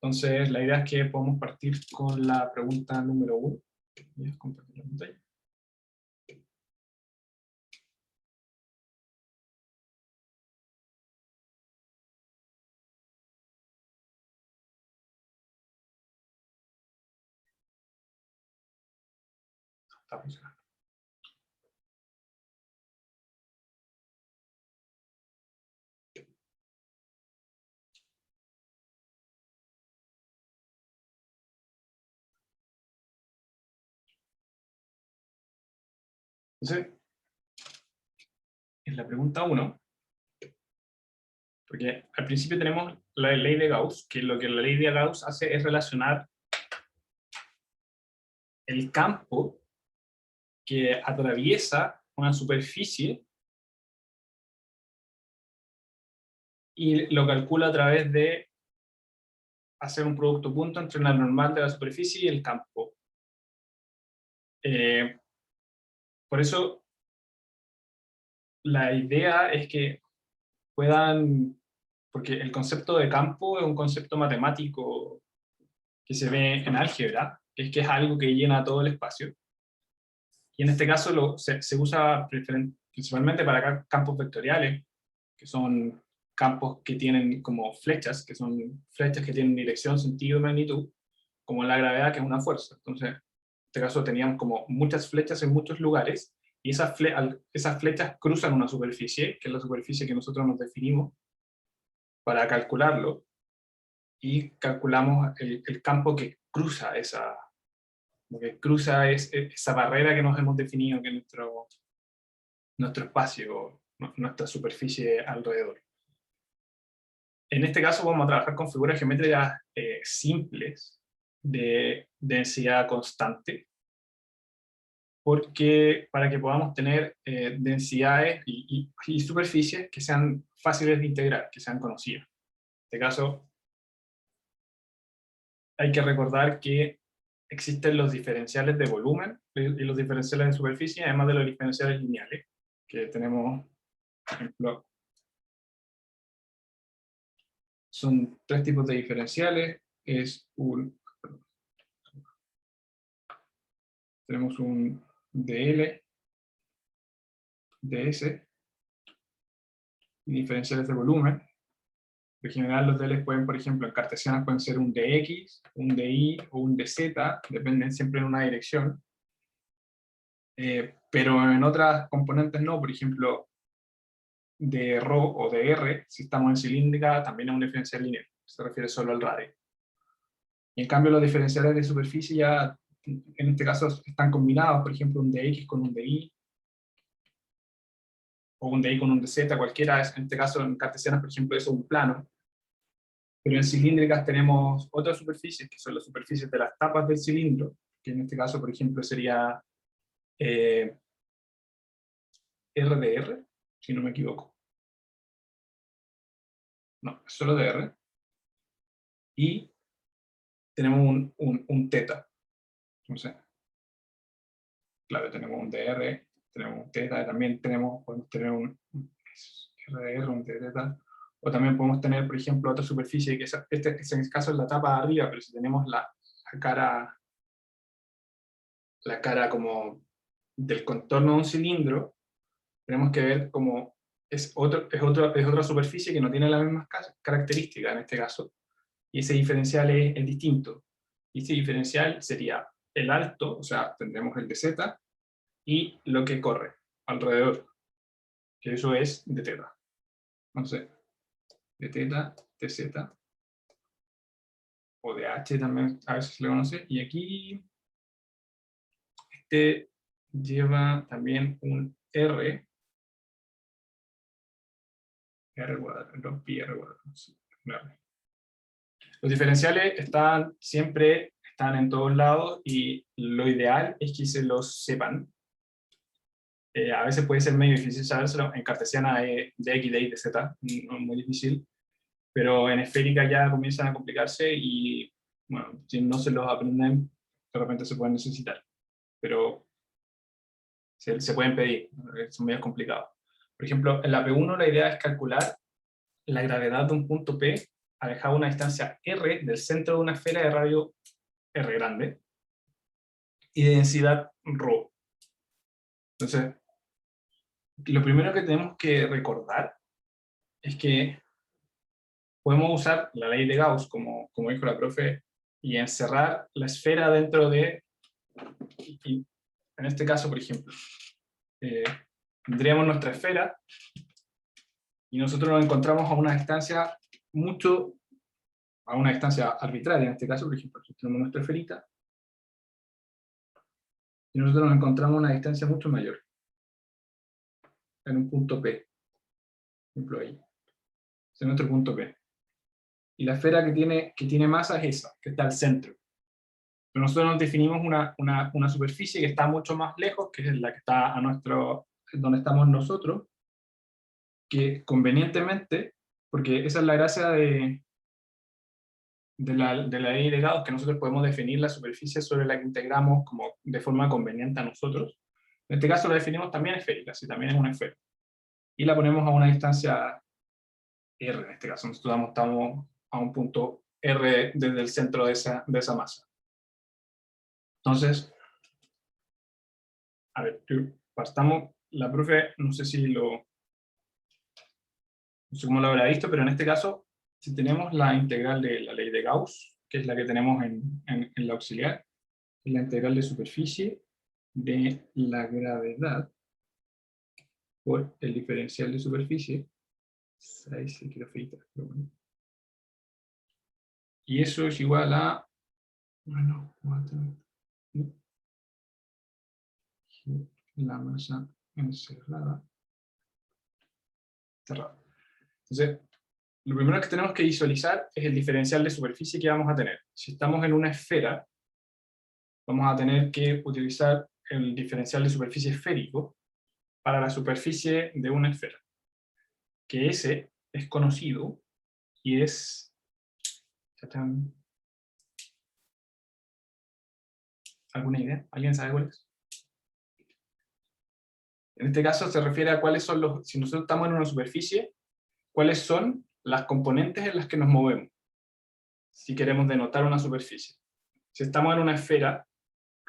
Entonces, la idea es que podamos partir con la pregunta número 1. Voy a compartir la pantalla. Está funcionando. Entonces, en la pregunta 1, porque al principio tenemos la ley de Gauss, que lo que la ley de Gauss hace es relacionar el campo que atraviesa una superficie y lo calcula a través de hacer un producto punto entre la normal de la superficie y el campo. Por eso, la idea es que puedan, porque el concepto de campo es un concepto matemático que se ve en álgebra, que es algo que llena todo el espacio. Y en este caso se usa principalmente para campos vectoriales, que son campos que tienen como flechas, que son flechas que tienen dirección, sentido y magnitud, como la gravedad, que es una fuerza. Entonces, en este caso teníamos como muchas flechas en muchos lugares, y esas flechas cruzan una superficie, que es la superficie que nosotros nos definimos para calcularlo, y calculamos el campo que cruza esa barrera que nos hemos definido, que es nuestro espacio, nuestra superficie alrededor. En este caso vamos a trabajar con figuras geométricas simples de densidad constante, porque para que podamos tener densidades y superficies que sean fáciles de integrar, que sean conocidas. En este caso, hay que recordar que existen los diferenciales de volumen y los diferenciales de superficie, además de los diferenciales lineales, que tenemos, por ejemplo, son 3 tipos de diferenciales. Tenemos un dl, ds, y diferenciales de volumen. En general los dl pueden, por ejemplo, en cartesianas pueden ser un dx, un dy o un dz, dependen siempre en una dirección. Pero en otras componentes no, por ejemplo, de ρ o de r, si estamos en cilíndrica, también es un diferencial lineal, se refiere solo al radio. Y en cambio los diferenciales de superficie ya, en este caso, están combinados, por ejemplo, un dx con un dy, o un dy con un dz, cualquiera, en este caso en cartesianas, por ejemplo, eso es un plano. Pero en cilíndricas tenemos otras superficies, que son las superficies de las tapas del cilindro, que en este caso, por ejemplo, sería R de R, si no me equivoco. No, es solo de R. Y tenemos un teta. Entonces, claro, tenemos un DR, tenemos un teta, también podemos tener un RR, un teta, o también podemos tener, por ejemplo, otra superficie, que en este caso es la tapa de arriba, pero si tenemos la cara como del contorno de un cilindro, tenemos que ver como es otra superficie que no tiene las mismas características en este caso, y ese diferencial es distinto. Y ese diferencial sería el alto, o sea, tendremos el de z, y lo que corre alrededor, que eso es de teta. Entonces, de teta, de z, o de h también a veces se le conoce, y aquí este lleva también un r, cuadrado, pi r cuadrado. Los diferenciales están en todos lados, y lo ideal es que se los sepan. A veces puede ser medio difícil sabérselo, en cartesiana es de x, de y, de z, no es muy difícil, pero en esférica ya comienzan a complicarse y, bueno, si no se los aprenden, de repente se pueden necesitar, pero se pueden pedir, son medio complicados. Por ejemplo, en la P1 la idea es calcular la gravedad de un punto P alejado una distancia r del centro de una esfera de radio r grande y de densidad ρ. Entonces, lo primero que tenemos que recordar es que podemos usar la ley de Gauss, como dijo la profe, y encerrar la esfera dentro de, y en este caso, por ejemplo, tendríamos nuestra esfera y nosotros nos encontramos a una distancia arbitraria, en este caso, por ejemplo, aquí tenemos nuestra esferita, y nosotros nos encontramos a una distancia mucho mayor, en un punto P, por ejemplo ahí, ese es nuestro punto P. Y la esfera que tiene masa es esa, que está al centro. Pero nosotros nos definimos una superficie que está mucho más lejos, que es la que está donde estamos nosotros, que convenientemente, porque esa es la gracia de la ley de Gauss, que nosotros podemos definir la superficie sobre la que integramos como de forma conveniente a nosotros. En este caso la definimos también esférica, si también es una esfera. Y la ponemos a una distancia R, en este caso. Nosotros estamos a un punto R desde el centro de esa masa. Entonces, a ver, partamos, la profe, no sé cómo lo habrá visto, pero en este caso, si tenemos la integral de la ley de Gauss, que es la que tenemos en la auxiliar, es la integral de superficie de la gravedad por el diferencial de superficie. Ahí sí quiero feitar, pero bueno. Y eso es igual a, bueno, 4, la masa encerrada, cerrada. Entonces, lo primero que tenemos que visualizar es el diferencial de superficie que vamos a tener. Si estamos en una esfera, vamos a tener que utilizar el diferencial de superficie esférico para la superficie de una esfera. Que ese es conocido y es... ¿Alguna idea? ¿Alguien sabe cuál es? En este caso se refiere a cuáles son los... Si nosotros estamos en una superficie, cuáles son las componentes en las que nos movemos, si queremos denotar una superficie. Si estamos en una esfera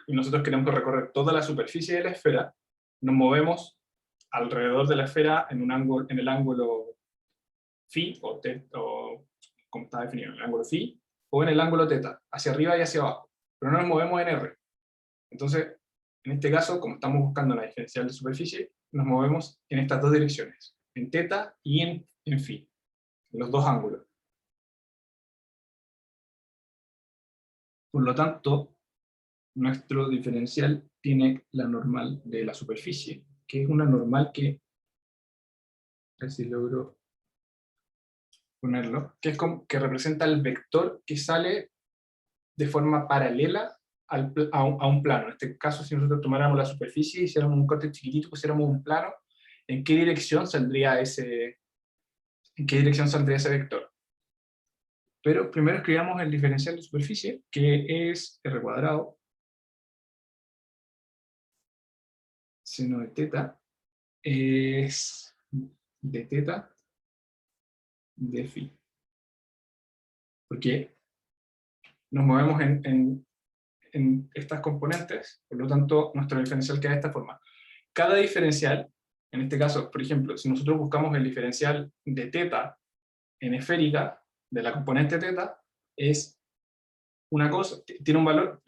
y nosotros queremos recorrer toda la superficie de la esfera, nos movemos alrededor de la esfera en el ángulo phi, o como está definido, en el ángulo phi, o en el ángulo teta, hacia arriba y hacia abajo, pero no nos movemos en R. Entonces, en este caso, como estamos buscando la diferencial de superficie, nos movemos en estas dos direcciones, en teta y en phi, en los dos ángulos. Por lo tanto, nuestro diferencial tiene la normal de la superficie, que es una normal que, a ver si logro ponerlo, que representa el vector que sale de forma paralela a un plano. En este caso, si nosotros tomáramos la superficie y hiciéramos un corte chiquitito, pusiéramos un plano, ¿en qué dirección saldría ese vector? Pero primero escribamos el diferencial de superficie, que es r cuadrado seno de teta es de teta de phi. Porque nos movemos en estas componentes, por lo tanto, nuestro diferencial queda de esta forma. Cada diferencial, en este caso, por ejemplo, si nosotros buscamos el diferencial de teta en esférica, de la componente teta, es una cosa, tiene un valor,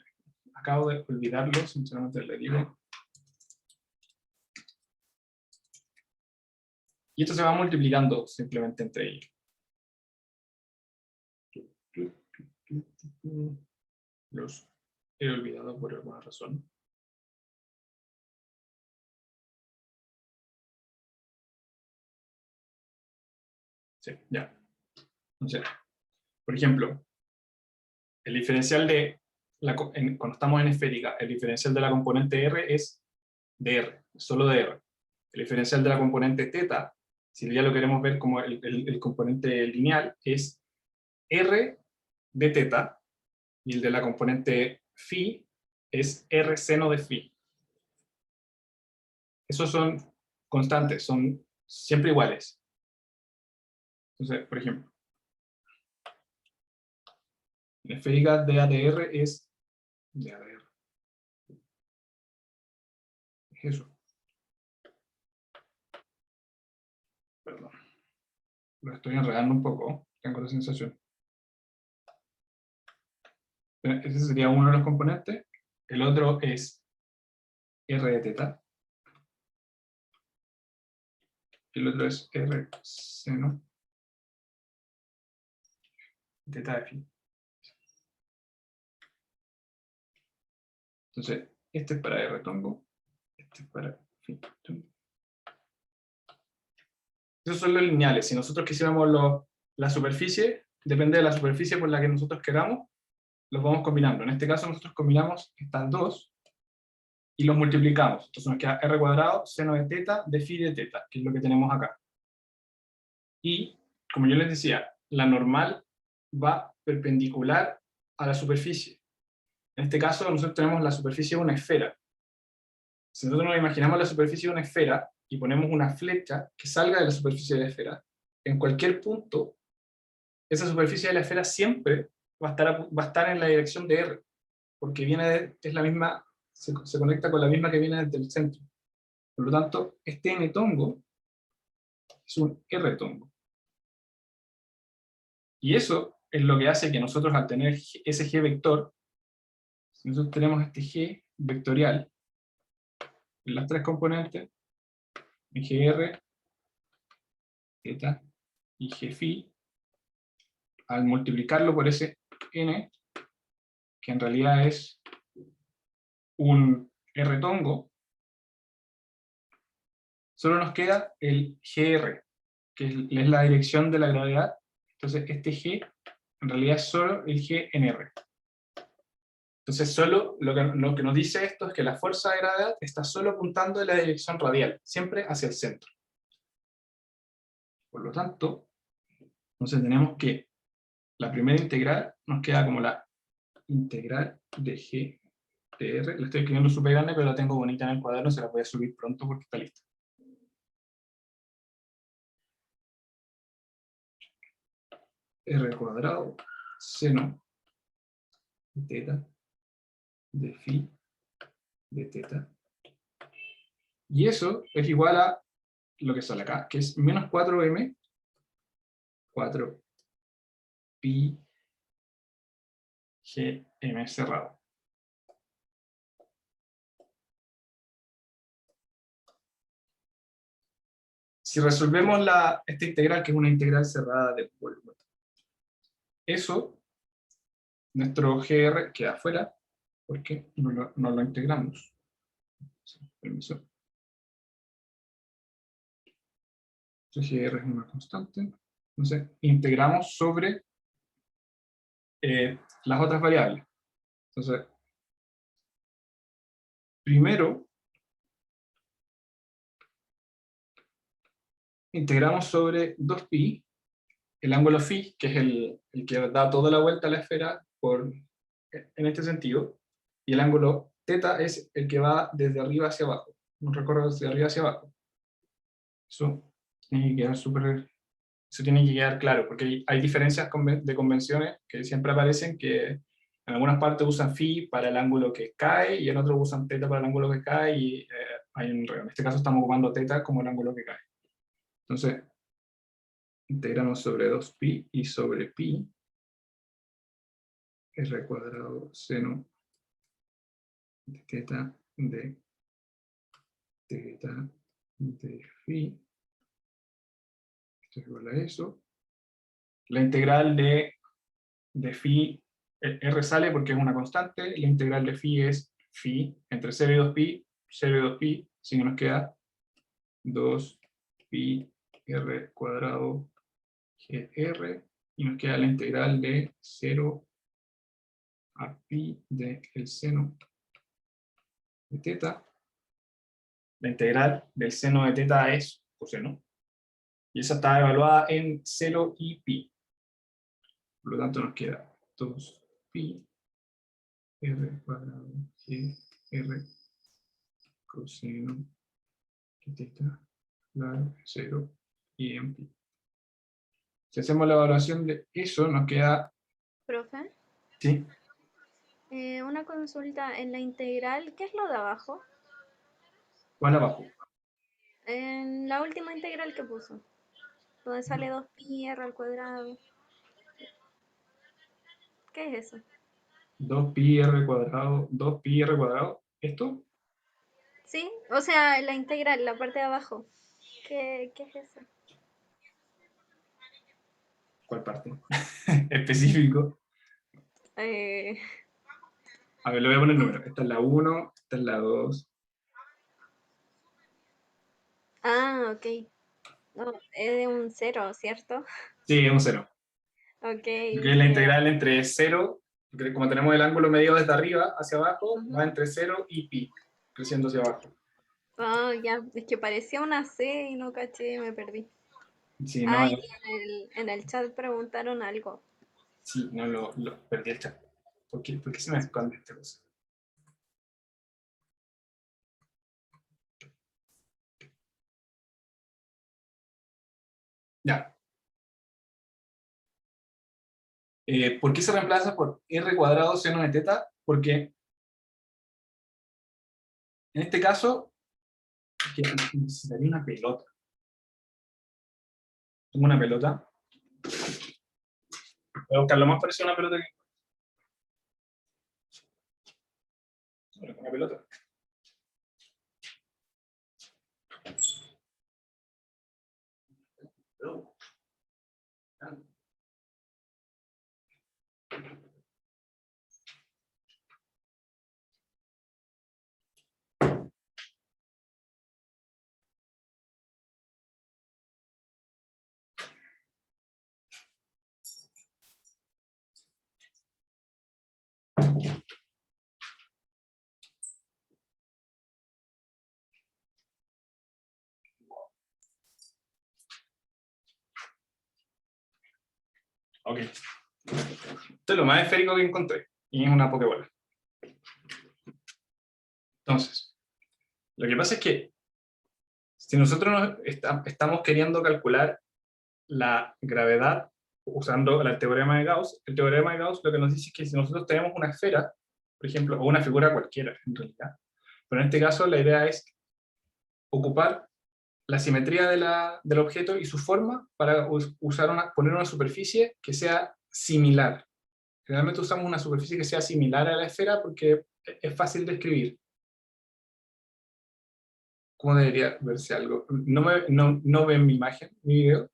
acabo de olvidarlo, sinceramente le digo, y esto se va multiplicando simplemente entre ellos. Los he olvidado por alguna razón. Sí, ya. Entonces, por ejemplo, el diferencial cuando estamos en esférica, el diferencial de la componente R es de R, solo de R. El diferencial de la componente teta, si ya lo queremos ver como el componente lineal, es R de teta, y el de la componente phi es R seno de phi. Esos son constantes, son siempre iguales. Entonces, por ejemplo, La esférica de ATR es de ATR. Es eso. Perdón. Lo estoy enredando un poco, tengo la sensación. Ese sería uno de los componentes. El otro es R de teta. El otro es R seno teta de phi. Entonces, este es para R tongo, este es para phi tongo. Esos son los lineales. Si nosotros quisiéramos la superficie, depende de la superficie por la que nosotros queramos, los vamos combinando. En este caso nosotros combinamos estas dos y los multiplicamos. Entonces nos queda r cuadrado seno de teta de phi de teta, que es lo que tenemos acá. Y, como yo les decía, la normal va perpendicular a la superficie. En este caso nosotros tenemos la superficie de una esfera. Si nosotros nos imaginamos la superficie de una esfera y ponemos una flecha que salga de la superficie de la esfera, en cualquier punto, esa superficie de la esfera siempre va a estar en la dirección de R, porque es la misma, se conecta con la misma que viene desde el centro. Por lo tanto, este n tongo es un R tongo. Y eso es lo que hace que nosotros, al tener ese G vector, si nosotros tenemos este G vectorial en las tres componentes, en GR, θ y G phi, al multiplicarlo por ese n, que en realidad es un R tongo, solo nos queda el GR, que es la dirección de la gravedad. Entonces este G en realidad es solo el G en R. Entonces solo lo que nos dice esto es que la fuerza de gravedad está solo apuntando en la dirección radial, siempre hacia el centro. Por lo tanto, entonces tenemos que la primera integral nos queda como la integral de G de R. La estoy escribiendo súper grande, pero la tengo bonita en el cuaderno, se la voy a subir pronto porque está lista. R cuadrado seno de teta de phi de teta. Y eso es igual a lo que sale acá, que es menos 4m, 4 pi gm cerrado. Si resolvemos esta integral, que es una integral cerrada del volumen, eso, nuestro GR queda afuera, porque no lo integramos. Permiso. Entonces GR es una constante. Entonces, integramos sobre las otras variables. Entonces, primero, integramos sobre 2pi, el ángulo phi, que es el que da toda la vuelta a la esfera en este sentido, y el ángulo θ es el que va desde arriba hacia abajo, un recorrido desde arriba hacia abajo. Eso tiene que quedar claro, porque hay diferencias de convenciones que siempre aparecen, que en algunas partes usan phi para el ángulo que cae, y en otros usan θ para el ángulo que cae, y hay un enredo. En este caso estamos ocupando θ como el ángulo que cae. Entonces, integramos sobre 2pi y sobre pi, r cuadrado seno de θ de θ de phi, esto es igual a eso. La integral de phi, r sale porque es una constante, la integral de phi es phi entre 0 y 2pi, 0 y 2pi, así que nos queda 2pi r cuadrado gr, y nos queda la integral de 0 a pi del seno de θ. La integral del seno de θ es coseno, y esa está evaluada en 0 y pi. Por lo tanto nos queda 2pi r cuadrado gr coseno de θ, claro, 0 y en pi. Si hacemos la evaluación de eso, nos queda... ¿Profe? ¿Sí? Una consulta en la integral, ¿qué es lo de abajo? ¿Cuál abajo? En la última integral que puso, donde sale 2pi r al cuadrado. ¿Qué es eso? 2pi r cuadrado, ¿esto? ¿Sí? O sea, la integral, la parte de abajo. ¿Qué es eso? ¿Cuál parte? Específico. Eh, A ver, le voy a poner número. Esta es la uno, esta es la 2. ok. No, es de un cero, ¿cierto? Sí, es un cero. Ok, Porque es la ya. integral entre cero, porque como tenemos el ángulo medido desde arriba hacia abajo, va Ujú. entre cero y pi, creciendo hacia abajo. Ya. Es que parecía una C y no caché, me perdí. Si no, Ay, en el chat preguntaron algo. sí, no perdí el chat. ¿Por qué se me esconde esta cosa? Ya. ¿Por qué se reemplaza por r cuadrado seno de teta? Porque en este caso, que necesitaría una pelota. Tengo una pelota. Voy a buscar lo más parecido a una pelota una pelota. Ok. Esto es lo más esférico que encontré. Y es una pokebola. Entonces, lo que pasa es que si nosotros estamos queriendo calcular la gravedad usando el teorema de Gauss, el teorema de Gauss lo que nos dice es que si nosotros tenemos una esfera, por ejemplo, o una figura cualquiera en realidad, pero en este caso la idea es ocupar la simetría del objeto y su forma para poner una superficie que sea similar. Generalmente usamos una superficie que sea similar a la esfera porque es fácil de escribir. ¿Cómo debería verse algo? No ven mi imagen, mi video.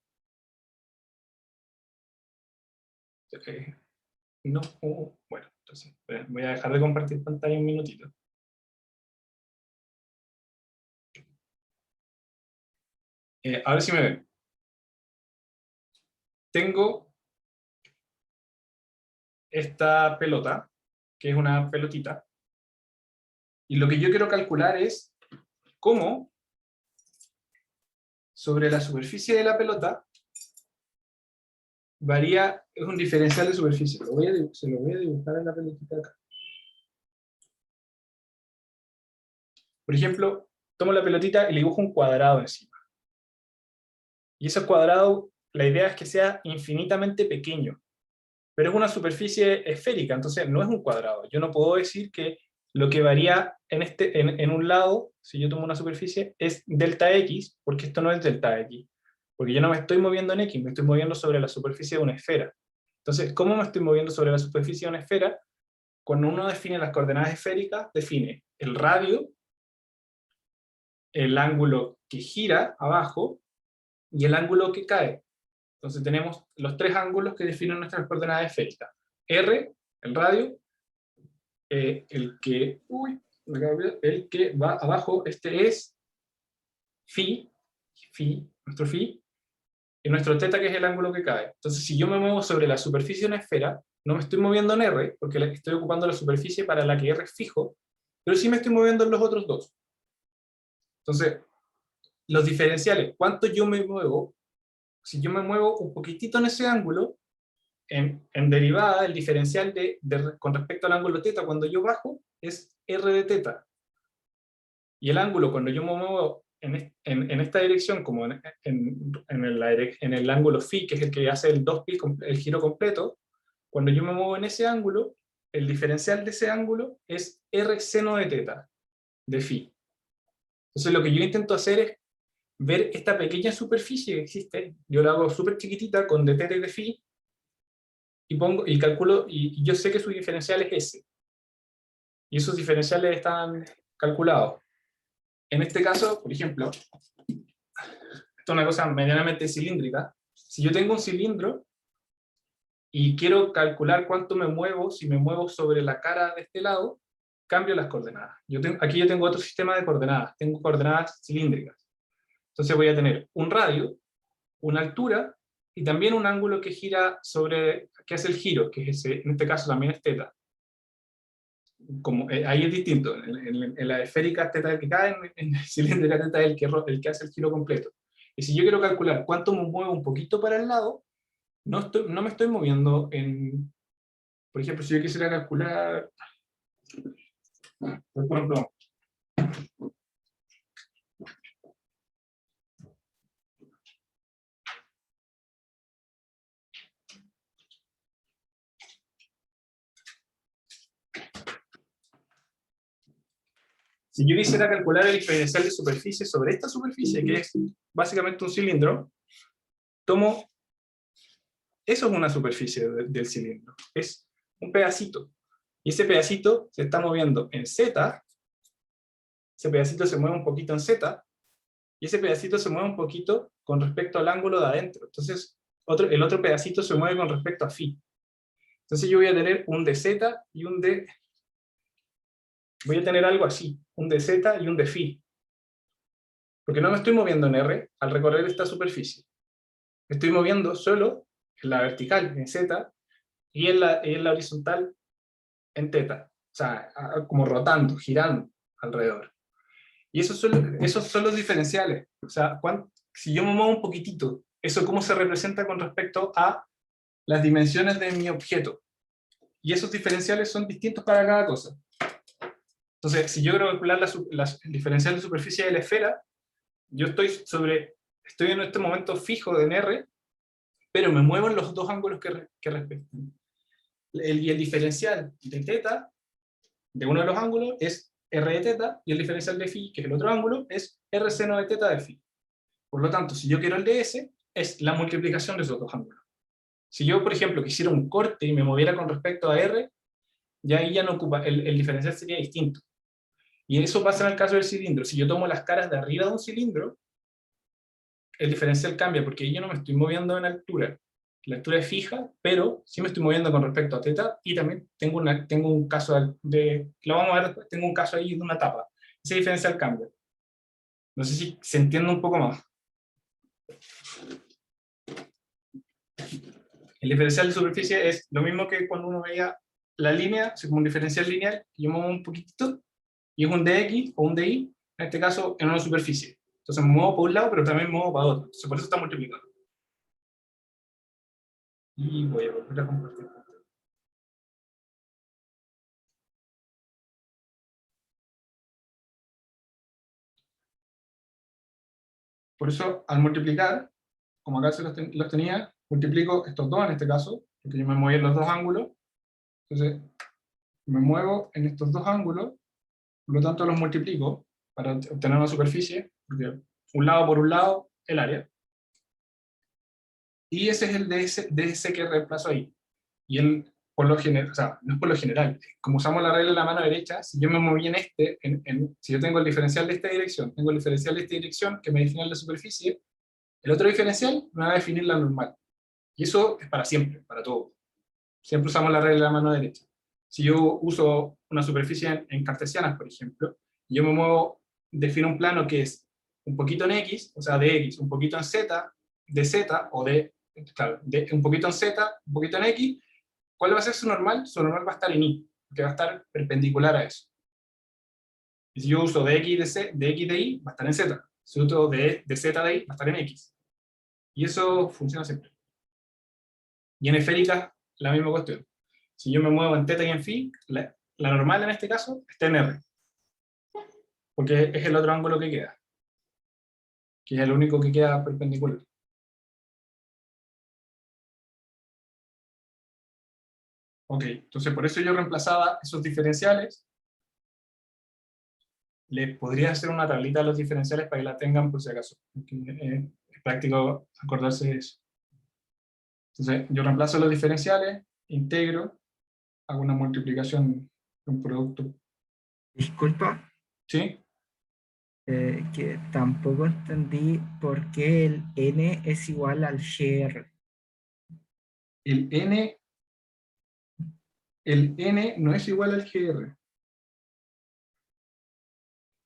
Eh, no, bueno, entonces voy a dejar de compartir pantalla un minutito. A ver si me ven. Tengo esta pelota, que es una pelotita, y lo que yo quiero calcular es cómo sobre la superficie de la pelota varía, es un diferencial de superficie. Se lo voy a dibujar en la pelotita acá. Por ejemplo, tomo la pelotita y le dibujo un cuadrado encima. Y ese cuadrado, la idea es que sea infinitamente pequeño, pero es una superficie esférica, entonces no es un cuadrado. Yo no puedo decir que lo que varía en un lado, si yo tomo una superficie, es delta x, porque esto no es delta x, porque yo no me estoy moviendo en x, me estoy moviendo sobre la superficie de una esfera. Entonces, ¿cómo me estoy moviendo sobre la superficie de una esfera? Cuando uno define las coordenadas esféricas, define el radio, el ángulo que gira abajo y el ángulo que cae. Entonces tenemos los tres ángulos que definen nuestras coordenadas esféricas. R, el radio, el que va abajo, este es phi, nuestro phi, y nuestro teta, que es el ángulo que cae. Entonces, si yo me muevo sobre la superficie de una esfera, no me estoy moviendo en R, porque estoy ocupando la superficie para la que R es fijo, pero sí me estoy moviendo en los otros dos. Entonces, los diferenciales, ¿cuánto yo me muevo? Si yo me muevo un poquitito en ese ángulo, en derivada, el diferencial con respecto al ángulo teta, cuando yo bajo, es R de teta. Y el ángulo, cuando yo me muevo en esta dirección, como en el ángulo phi, que es el que hace el 2pi, el giro completo, cuando yo me muevo en ese ángulo, el diferencial de ese ángulo es r seno de teta, de phi. Entonces lo que yo intento hacer es ver esta pequeña superficie que existe, yo la hago súper chiquitita con de teta y de phi, y pongo, y calculo, y yo sé que su diferencial es ese. Y esos diferenciales están calculados. En este caso, por ejemplo, esto es una cosa medianamente cilíndrica. Si yo tengo un cilindro y quiero calcular cuánto me muevo, si me muevo sobre la cara de este lado, cambio las coordenadas. Aquí yo tengo otro sistema de coordenadas, tengo coordenadas cilíndricas. Entonces voy a tener un radio, una altura, y también un ángulo que gira sobre, que hace el giro, que es ese, en este caso también es teta. Como, ahí es distinto, en la esférica es teta el que cae, en el cilíndrica teta es el que hace el giro completo. Y si yo quiero calcular cuánto me muevo un poquito para el lado, no me estoy moviendo en, por ejemplo, si yo quisiera calcular, por ejemplo, si yo quisiera calcular el diferencial de superficie sobre esta superficie, que es básicamente un cilindro, tomo, eso es una superficie del cilindro, es un pedacito, y ese pedacito se está moviendo en Z, ese pedacito se mueve un poquito en Z, y ese pedacito se mueve un poquito con respecto al ángulo de adentro. Entonces, el otro pedacito se mueve con respecto a phi. Entonces yo voy a tener un dz y un d, voy a tener algo así, un dz y un d phi. Porque no me estoy moviendo en R al recorrer esta superficie. Me estoy moviendo solo en la vertical, en Z, y en la horizontal, en teta. O sea, como rotando, girando alrededor. Y esos son los diferenciales. O sea, si yo me muevo un poquitito, ¿eso cómo se representa con respecto a las dimensiones de mi objeto? Y esos diferenciales son distintos para cada cosa. Entonces, si yo quiero calcular el diferencial de superficie de la esfera, yo estoy en este momento fijo en R, pero me muevo en los dos ángulos que respetan. Y el diferencial de teta de uno de los ángulos es r de teta, y el diferencial de phi, que es el otro ángulo, es r seno de teta de phi. Por lo tanto, si yo quiero el ds, es la multiplicación de esos dos ángulos. Si yo, por ejemplo, quisiera un corte y me moviera con respecto a r, ya ahí ya no ocupa, el diferencial sería distinto. Y eso pasa en el caso del cilindro. Si yo tomo las caras de arriba de un cilindro, el diferencial cambia, porque ahí yo no me estoy moviendo en altura. La altura es fija, pero sí me estoy moviendo con respecto a teta, y también tengo un caso lo vamos a ver después, tengo un caso ahí de una tapa. Ese diferencial cambia. No sé si se entiende un poco más. El diferencial de superficie es lo mismo que cuando uno veía la línea, así como un diferencial lineal, que yo muevo un poquitito, y es un dx o un dy, en este caso en una superficie. Entonces me muevo para un lado, pero también me muevo para otro. Entonces por eso está multiplicado. Y voy a volver a compartir. Por eso, al multiplicar, como acá los tenía, multiplico estos dos en este caso, porque yo me muevo en los dos ángulos. Entonces, me muevo en estos dos ángulos, por lo tanto los multiplico para obtener una superficie, porque un lado por un lado, el área. Y ese es el ds que reemplazo ahí. Y él, por lo general, o sea, no es por lo general, como usamos la regla de la mano derecha, si yo me moví en si yo tengo el diferencial de esta dirección, tengo el diferencial de esta dirección que me define la superficie, el otro diferencial me va a definir la normal. Y eso es para siempre, para todo. Siempre usamos la regla de la mano derecha. Si yo uso una superficie en cartesianas, por ejemplo, y yo me muevo, defino un plano que es un poquito en X, o sea, de X, un poquito en Z, de Z, o claro, un poquito en Z, un poquito en X, ¿cuál va a ser su normal? Su normal va a estar en Y, porque va a estar perpendicular a eso. Y si yo uso de X de X de Y, va a estar en Z. Si uso de Z de Y, va a estar en X. Y eso funciona siempre. Y en esféricas, la misma cuestión. Si yo me muevo en teta y en phi, la normal en este caso está en R, porque es el otro ángulo que queda, que es el único que queda perpendicular. Ok, entonces por eso yo reemplazaba esos diferenciales. Le podría hacer una tablita a los diferenciales para que la tengan por si acaso. Porque, es práctico acordarse de eso. Entonces yo reemplazo los diferenciales, integro, hago una multiplicación de un producto. Disculpa, ¿Sí? que tampoco entendí por qué el n es igual al GR. El n no es igual al GR.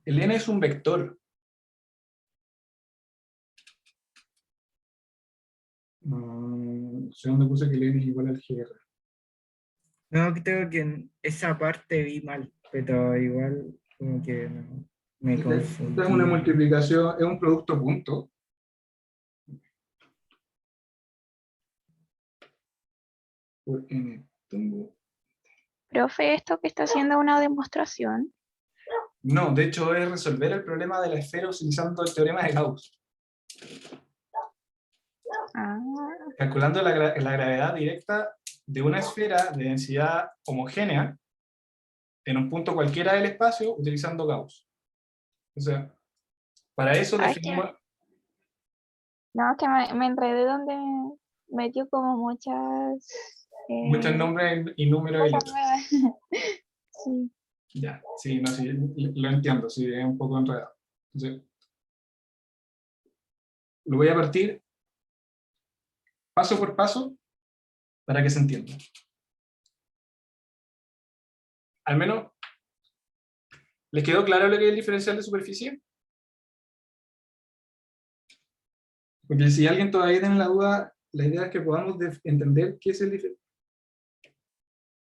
El n es un vector. No sé dónde puse que el n es igual al GR. No, creo que en esa parte vi mal, pero igual como que me Esta es una confundí. multiplicación, es un producto punto. Por n. Profe, esto que está haciendo una demostración. No, de hecho es resolver el problema de la esfera utilizando el teorema de Gauss. Ah, Calculando la gravedad directa de una esfera de densidad homogénea en un punto cualquiera del espacio utilizando Gauss. O sea, para eso ay, definimos... no, que me enredé donde metió como muchas Muchos nombres y números y cosas letras. nuevas. Sí. Ya, sí, no, sí, lo entiendo, sí, es un poco enredado. Entonces, lo voy a partir paso por paso para que se entienda. Al menos, ¿les quedó claro lo que es el diferencial de superficie? Porque si alguien todavía tiene la duda, la idea es que podamos entender qué es el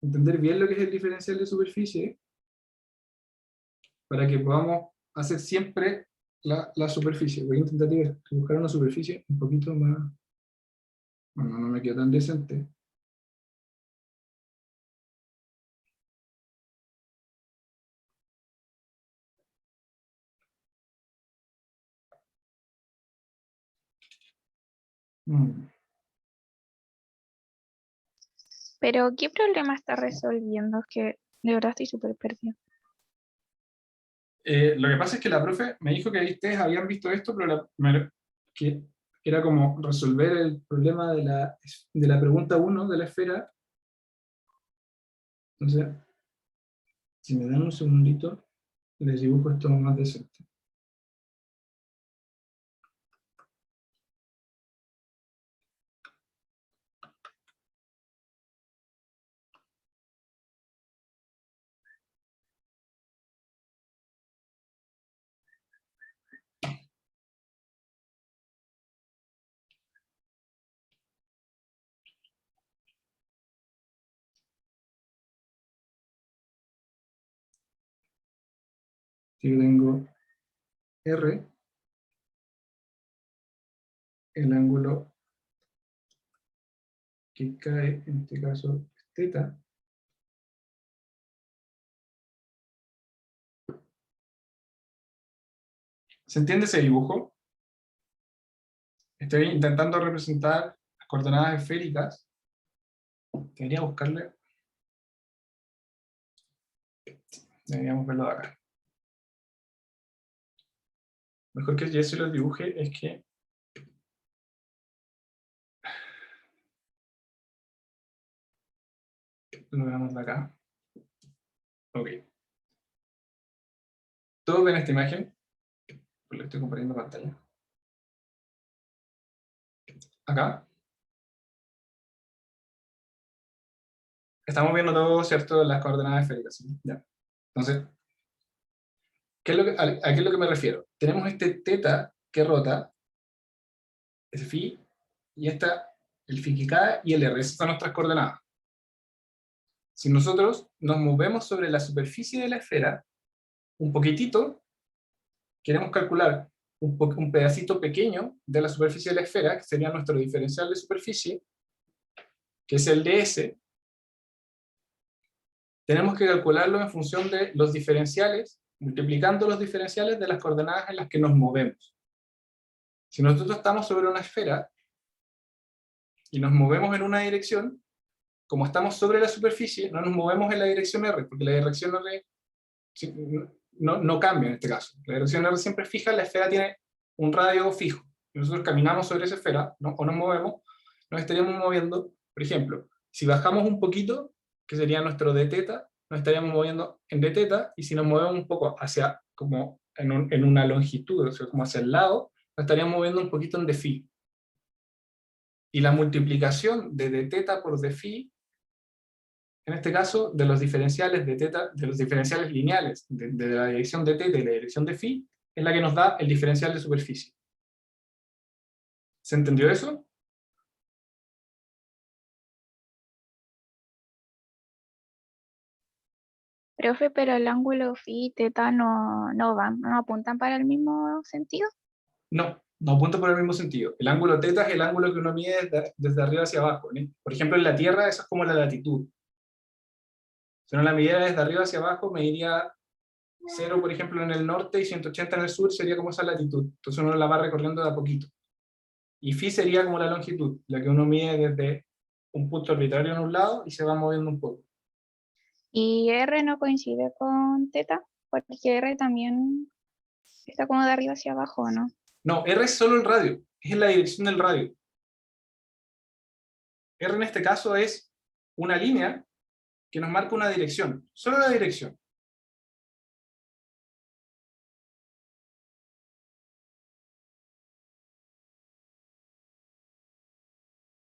entender bien lo que es el diferencial de superficie, para que podamos hacer siempre la superficie. Voy a intentar dibujar una superficie un poquito más... Bueno, no me quedó tan decente. Pero, ¿qué problema está resolviendo? Es que de verdad estoy súper perdida. Lo que pasa es que la profe me dijo que ustedes habían visto esto, pero que era como resolver el problema de la pregunta 1 de la esfera. Entonces, si me dan un segundito, les dibujo esto más decente. Yo tengo R, el ángulo que cae, en este caso, es θ. ¿Se entiende ese dibujo? Estoy intentando representar las coordenadas esféricas. Debería buscarle. Deberíamos verlo de acá. Mejor que yo se lo dibuje es que lo veamos de acá. Ok. ¿Todos ven esta imagen? Pues le estoy compartiendo pantalla. Acá. Estamos viendo todo, ¿cierto? Las coordenadas esféricas. ¿Sí? Ya. Entonces, ¿a qué es lo que me refiero? Tenemos este θ que rota, ese phi, y el phi que cae y el r. Esas son nuestras coordenadas. Si nosotros nos movemos sobre la superficie de la esfera, un poquitito, queremos calcular un pedacito pequeño de la superficie de la esfera, que sería nuestro diferencial de superficie, que es el ds, tenemos que calcularlo en función de los diferenciales, multiplicando los diferenciales de las coordenadas en las que nos movemos. Si nosotros estamos sobre una esfera y nos movemos en una dirección, como estamos sobre la superficie, no nos movemos en la dirección R, porque la dirección R no cambia en este caso. La dirección R siempre es fija, la esfera tiene un radio fijo. Nosotros caminamos sobre esa esfera, ¿no? O nos movemos, nos estaríamos moviendo, por ejemplo, si bajamos un poquito, que sería nuestro d θ, nos estaríamos moviendo en d θ, y si nos movemos un poco hacia, como en una longitud, o sea, como hacia el lado, nos estaríamos moviendo un poquito en d φ. Y la multiplicación de d θ por d φ, en este caso, de los diferenciales de θ, de los diferenciales lineales de la dirección de θ y la dirección de φ, es la que nos da el diferencial de superficie. ¿Se entendió eso? Profe, pero el ángulo phi y teta no van, no apuntan para el mismo sentido. No apunta por el mismo sentido. El ángulo θ es el ángulo que uno mide desde arriba hacia abajo, ¿no? Por ejemplo, en la Tierra eso es como la latitud. Si uno la midiera desde arriba hacia abajo, mediría 0, por ejemplo, en el norte y 180 en el sur, sería como esa latitud. Entonces uno la va recorriendo de a poquito. Y phi sería como la longitud, la que uno mide desde un punto arbitrario en un lado y se va moviendo un poco. Y R no coincide con teta, porque R también está como de arriba hacia abajo, ¿no? No, R es solo el radio, es la dirección del radio. R en este caso es una línea que nos marca una dirección, solo la dirección.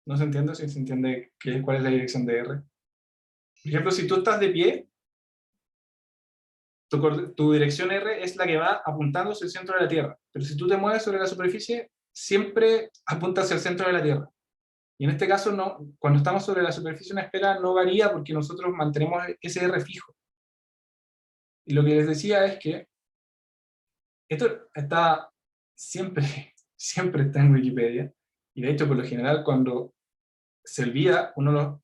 ¿No se entiende? Si se entiende cuál es la dirección de R. Por ejemplo, si tú estás de pie, tu dirección R es la que va apuntando hacia el centro de la Tierra. Pero si tú te mueves sobre la superficie, siempre apunta hacia el centro de la Tierra. Y en este caso, no, cuando estamos sobre la superficie, una esfera no varía porque nosotros mantenemos ese R fijo. Y lo que les decía es que esto está siempre, siempre está en Wikipedia. Y de hecho, por lo general, cuando se olvida, uno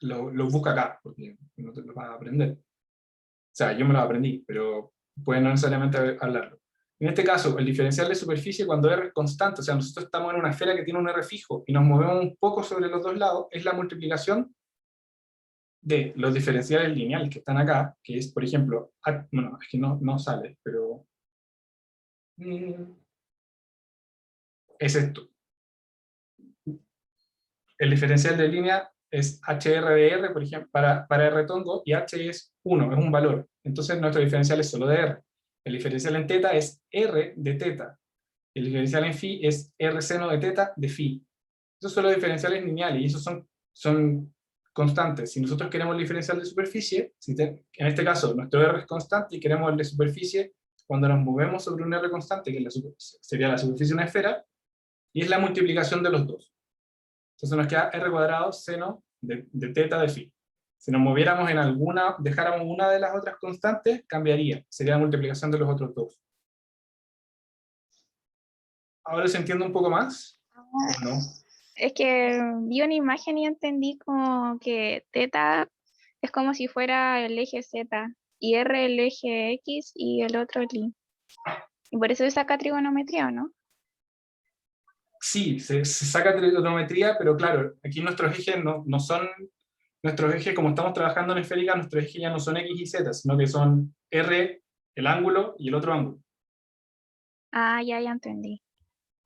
lo busca acá, porque no te lo vas a aprender. O sea, yo me lo aprendí, pero puede no necesariamente hablarlo. En este caso, el diferencial de superficie, cuando R es constante, o sea, nosotros estamos en una esfera que tiene un R fijo y nos movemos un poco sobre los dos lados, es la multiplicación de los diferenciales lineales que están acá, que es, por ejemplo, bueno, es que no sale, pero es esto. El diferencial de línea es HR de R, por ejemplo, para R tongo, y H es 1, es un valor. Entonces nuestro diferencial es solo de R. El diferencial en θ es R de θ. El diferencial en phi es R seno de θ de phi. Esos son los diferenciales lineales, y esos son constantes. Si nosotros queremos el diferencial de superficie, en este caso nuestro R es constante y queremos el de superficie, cuando nos movemos sobre un R constante, que sería la superficie de una esfera, y es la multiplicación de los dos. Entonces nos queda R cuadrado seno de θ de phi. Si nos moviéramos en alguna, dejáramos una de las otras constantes, cambiaría. Sería la multiplicación de los otros dos. ¿Ahora se entiende un poco más? ¿O no? Es que vi una imagen y entendí como que teta es como si fuera el eje Z, y R el eje X y el otro el Y. Y por eso se saca trigonometría, ¿o no? Sí, se saca trigonometría, pero claro, aquí nuestros ejes no son, nuestros ejes, como estamos trabajando en esférica, nuestros ejes ya no son X y Z, sino que son R, el ángulo, y el otro ángulo. Ah, ya entendí.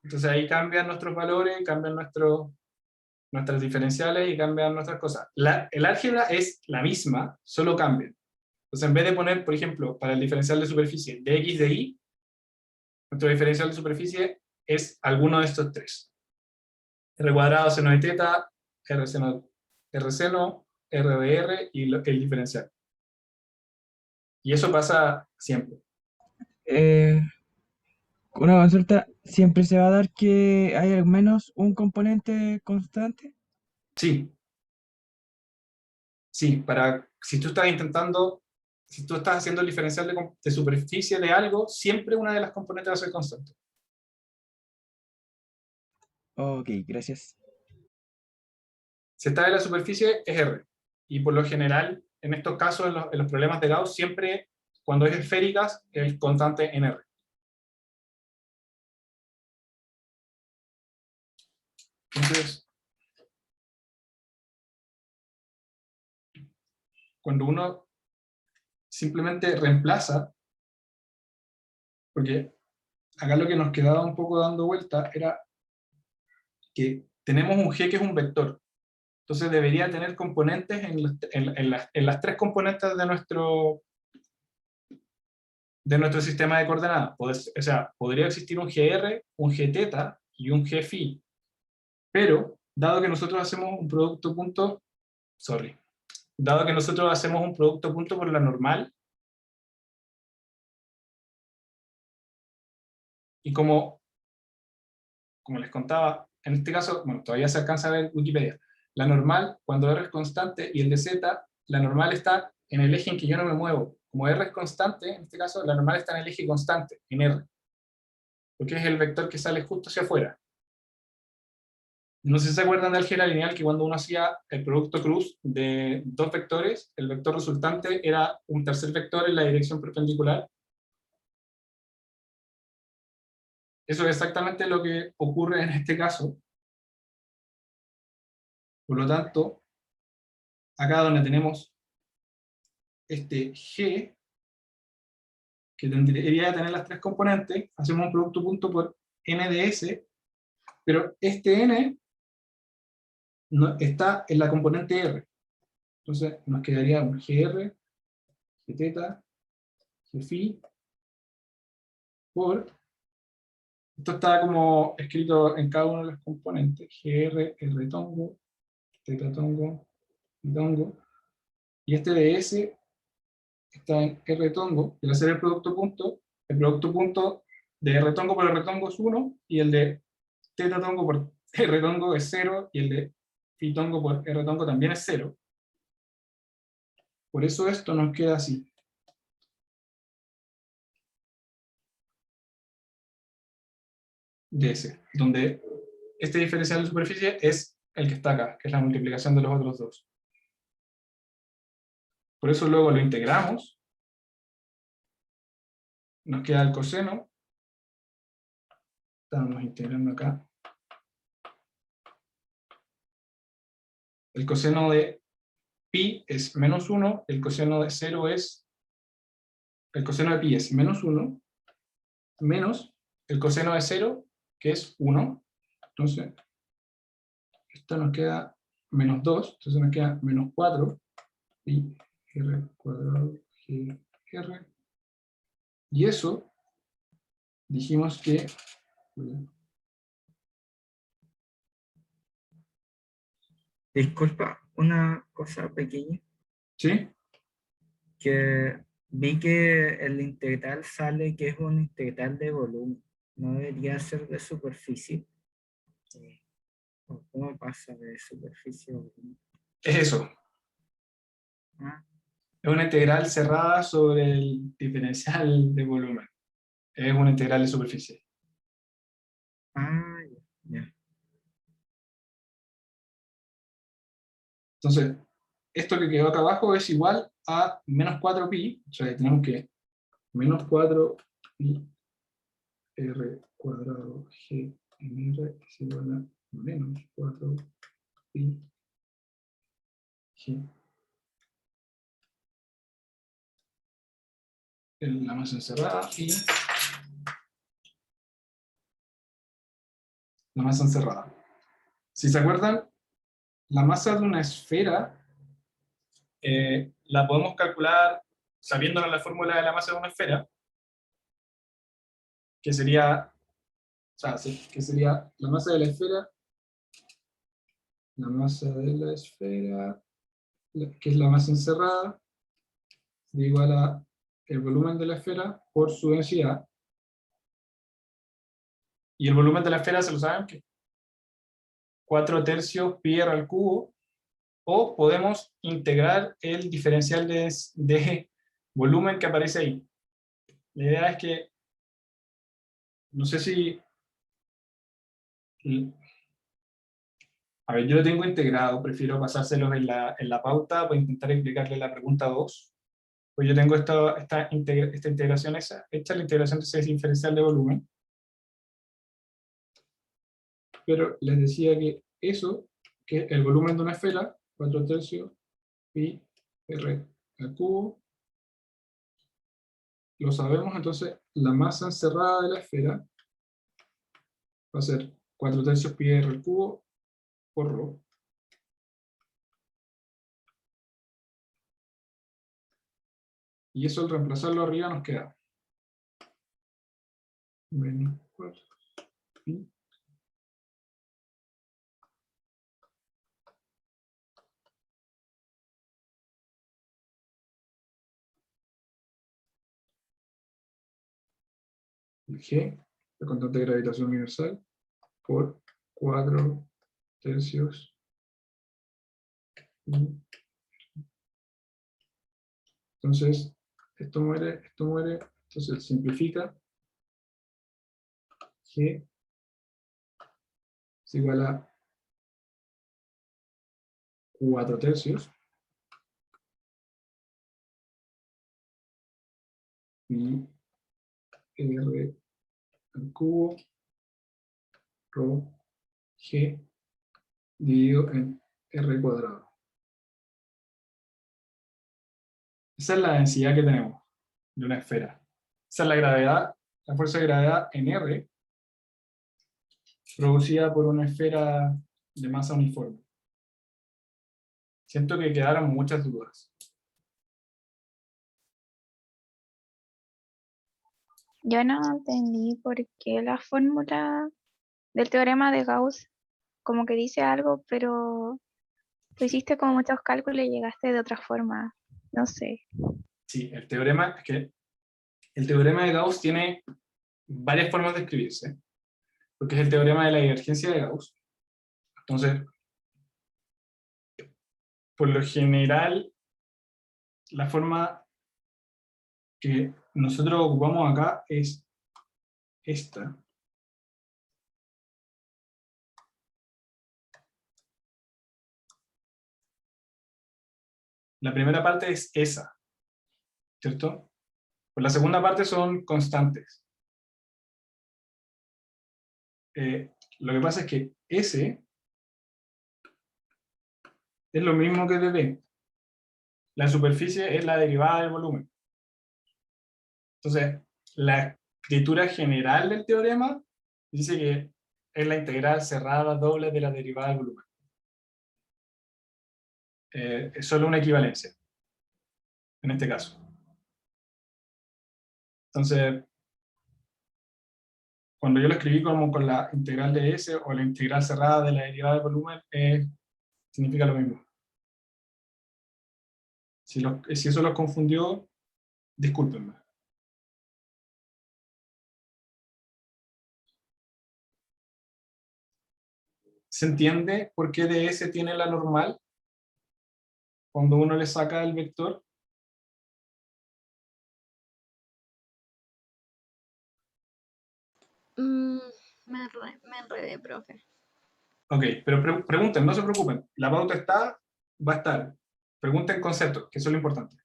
Entonces ahí cambian nuestros valores, cambian nuestras diferenciales y cambian nuestras cosas. El álgebra es la misma, solo cambia. Entonces en vez de poner, por ejemplo, para el diferencial de superficie de X de Y, nuestro diferencial de superficie es alguno de estos tres. R cuadrado seno de θ, R seno, R de R y el diferencial. Y eso pasa siempre. Una consulta, ¿siempre se va a dar que hay al menos un componente constante? Sí. Sí, si tú estás si tú estás haciendo el diferencial de superficie de algo, siempre una de las componentes va a ser constante. Ok, gracias. Si está en la superficie, es R. Y por lo general, en estos casos, en los problemas de Gauss, siempre, cuando es esféricas, es constante en R. Entonces, cuando uno simplemente reemplaza, porque acá lo que nos quedaba un poco dando vuelta era que tenemos un G que es un vector. Entonces debería tener componentes en las tres componentes de nuestro sistema de coordenadas. O sea, podría existir un GR, un Gθ y un Gφ. Pero, dado que nosotros hacemos un producto punto, dado que nosotros hacemos un producto punto por la normal, y como les contaba, en este caso, bueno, todavía se alcanza a ver Wikipedia, la normal, cuando R es constante, y el de Z, la normal está en el eje en que yo no me muevo. Como R es constante, en este caso, la normal está en el eje constante, en R. Porque es el vector que sale justo hacia afuera. No sé si se acuerdan de álgebra lineal, que cuando uno hacía el producto cruz de dos vectores, el vector resultante era un tercer vector en la dirección perpendicular. Eso es exactamente lo que ocurre en este caso. Por lo tanto, acá donde tenemos este G, que tendría que tener las tres componentes, hacemos un producto punto por n de S, pero este n no, está en la componente R. Entonces nos quedaría un GR, Gθ, Gφ, por... Esto está como escrito en cada uno de los componentes. GR, R tongo, θ tongo, y tongo. Y este de S está en R tongo, y al hacer el producto punto de R tongo por R tongo es 1, y el de θ tongo por R tongo es 0, y el de Φ tongo por R tongo también es 0. Por eso esto nos queda así. De S, donde este diferencial de superficie es el que está acá, que es la multiplicación de los otros dos. Por eso luego lo integramos, nos queda el coseno, estamos integrando acá. El coseno de pi es menos 1, el coseno de 0 es, el coseno de pi es menos 1, menos el coseno de 0, que es 1. Entonces, esto nos queda menos 2, entonces nos queda menos 4, pi r cuadrado gr. Y eso, dijimos que... Disculpa, una cosa pequeña, ¿Sí? que vi que el integral sale que es un integral de volumen, no debería ser de superficie. ¿O cómo pasa de superficie a volumen? Es eso. Ah, Es una integral cerrada sobre el diferencial de volumen. Es una integral de superficie. ah, ya. Entonces, esto que quedó acá abajo es igual a menos 4pi, o sea, tenemos que menos 4pi r cuadrado g en r es igual a menos 4pi g en la masa encerrada y la masa encerrada. Si se acuerdan, la masa de una esfera la podemos calcular sabiendo la fórmula de la masa de una esfera, que sería, o sea, que sería la masa de la esfera, que es la masa encerrada, sería igual a el volumen de la esfera por su densidad. Y el volumen de la esfera, ¿se lo saben? Que 4/3 pi r al cubo, o podemos integrar el diferencial de volumen que aparece ahí. La idea es que, no sé si... A ver, yo lo tengo integrado, prefiero pasárselos en la pauta para intentar explicarle la pregunta 2. Pues yo tengo esta integración hecha, la integración de ese diferencial de volumen. Pero les decía que eso, que el volumen de una esfera, 4/3 pi R al cubo. Lo sabemos, entonces la masa encerrada de la esfera va a ser 4/3 pi r al cubo por rho. Y eso al reemplazarlo arriba nos queda menos 4 pi. El G, la constante de gravitación universal, por 4/3 pi. Entonces, esto muere, entonces simplifica. G es igual a 4/3 pi r al cubo rho g dividido en r cuadrado. Esa es la densidad que tenemos de una esfera. Esa es la gravedad, la fuerza de gravedad en R, producida por una esfera de masa uniforme. Siento que quedaron muchas dudas. Yo no entendí por qué la fórmula del teorema de Gauss como que dice algo, pero tú hiciste como muchos cálculos y llegaste de otra forma. No sé. Sí, el teorema, es que el teorema de Gauss tiene varias formas de escribirse, porque es el teorema de la divergencia de Gauss. Entonces, por lo general, la forma que nosotros ocupamos acá es esta. La primera parte es esa, ¿cierto? Por la segunda parte son constantes. Lo que pasa es que S es lo mismo que dB. La superficie es la derivada del volumen. Entonces, la escritura general del teorema dice que es la integral cerrada doble de la derivada del volumen. Es solo una equivalencia, en este caso. Entonces, cuando yo lo escribí como con la integral de S o la integral cerrada de la derivada del volumen, significa lo mismo. Si eso los confundió, discúlpenme. ¿Se entiende por qué ds tiene la normal cuando uno le saca el vector? Me enredé, profe. Ok, pero pregunten, no se preocupen. La pauta está, va a estar. Pregunten conceptos, que eso es lo importante.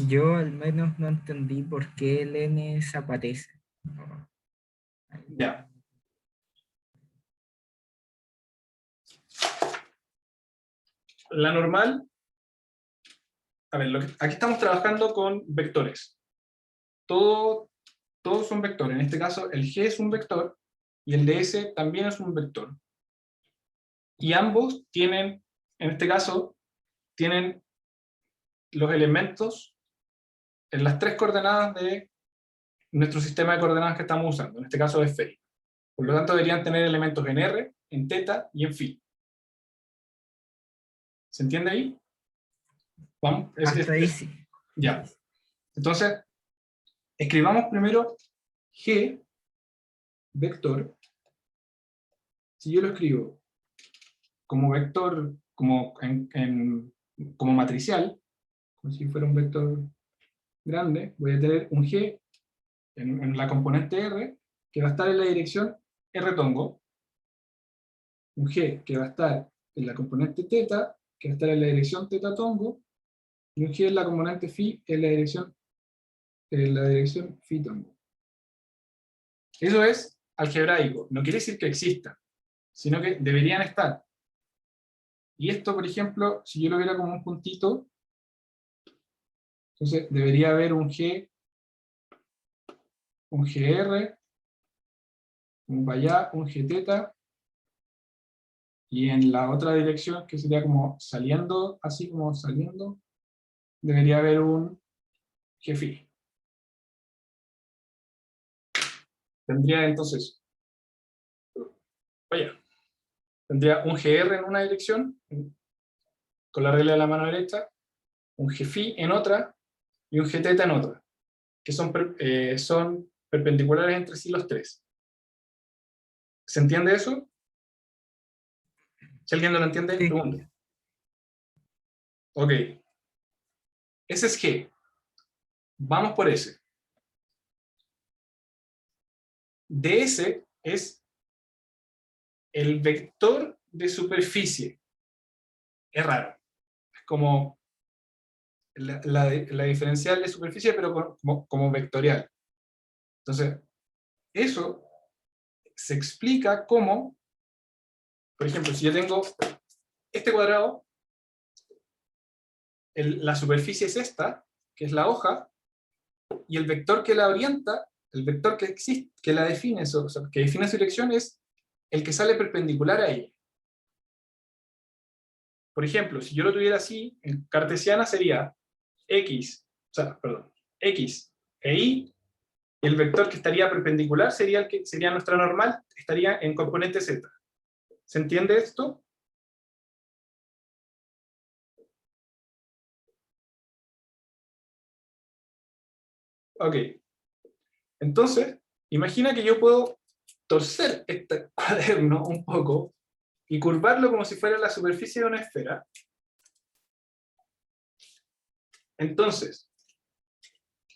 Yo al menos no entendí por qué el n desaparece. Ya. La normal, a ver, aquí estamos trabajando con vectores. Todos son vectores. En este caso, el G es un vector y el ds también es un vector. Y ambos tienen, en este caso, tienen los elementos en las tres coordenadas de nuestro sistema de coordenadas que estamos usando. En este caso es phi. Por lo tanto, deberían tener elementos en R, en θ y en phi. ¿Se entiende ahí? Vamos. Hasta ahí sí. Ya. Entonces, escribamos primero G, vector. Si yo lo escribo como vector, como matricial, como si fuera un vector grande, voy a tener un G en la componente R, que va a estar en la dirección R tongo, un G que va a estar en la componente θ, que va a estar en la dirección θ tongo, y un G en la componente phi en la dirección phi tongo. Eso es algebraico, no quiere decir que exista, sino que deberían estar. Y esto, por ejemplo, si yo lo viera como un puntito, entonces debería haber un G, un GR, un para allá, un Gθ, y en la otra dirección, que sería como saliendo, así como saliendo, debería haber un Gφ. Tendría entonces, vaya, tendría un GR en una dirección, con la regla de la mano derecha, un Gφ en otra, y un Gθ en otra, que son perpendiculares entre sí los tres. ¿Se entiende eso? Si alguien no lo entiende, Sí. pregunto. Ok. Ese es G. Vamos por ese. ds es el vector de superficie. Es raro. Es como la diferencial de superficie, pero como vectorial. Entonces, eso se explica como, por ejemplo, si yo tengo este cuadrado, la superficie es esta, que es la hoja, y el vector que la orienta, el vector que existe, que la define, o sea, que define su dirección, es el que sale perpendicular a ella. Por ejemplo, si yo lo tuviera así, en cartesiana sería x, o sea, perdón, x e y el vector que estaría perpendicular sería el que sería nuestra normal, estaría en componente z. ¿Se entiende esto? Ok. Entonces, imagina que yo puedo torcer este cuaderno un poco y curvarlo como si fuera la superficie de una esfera. Entonces,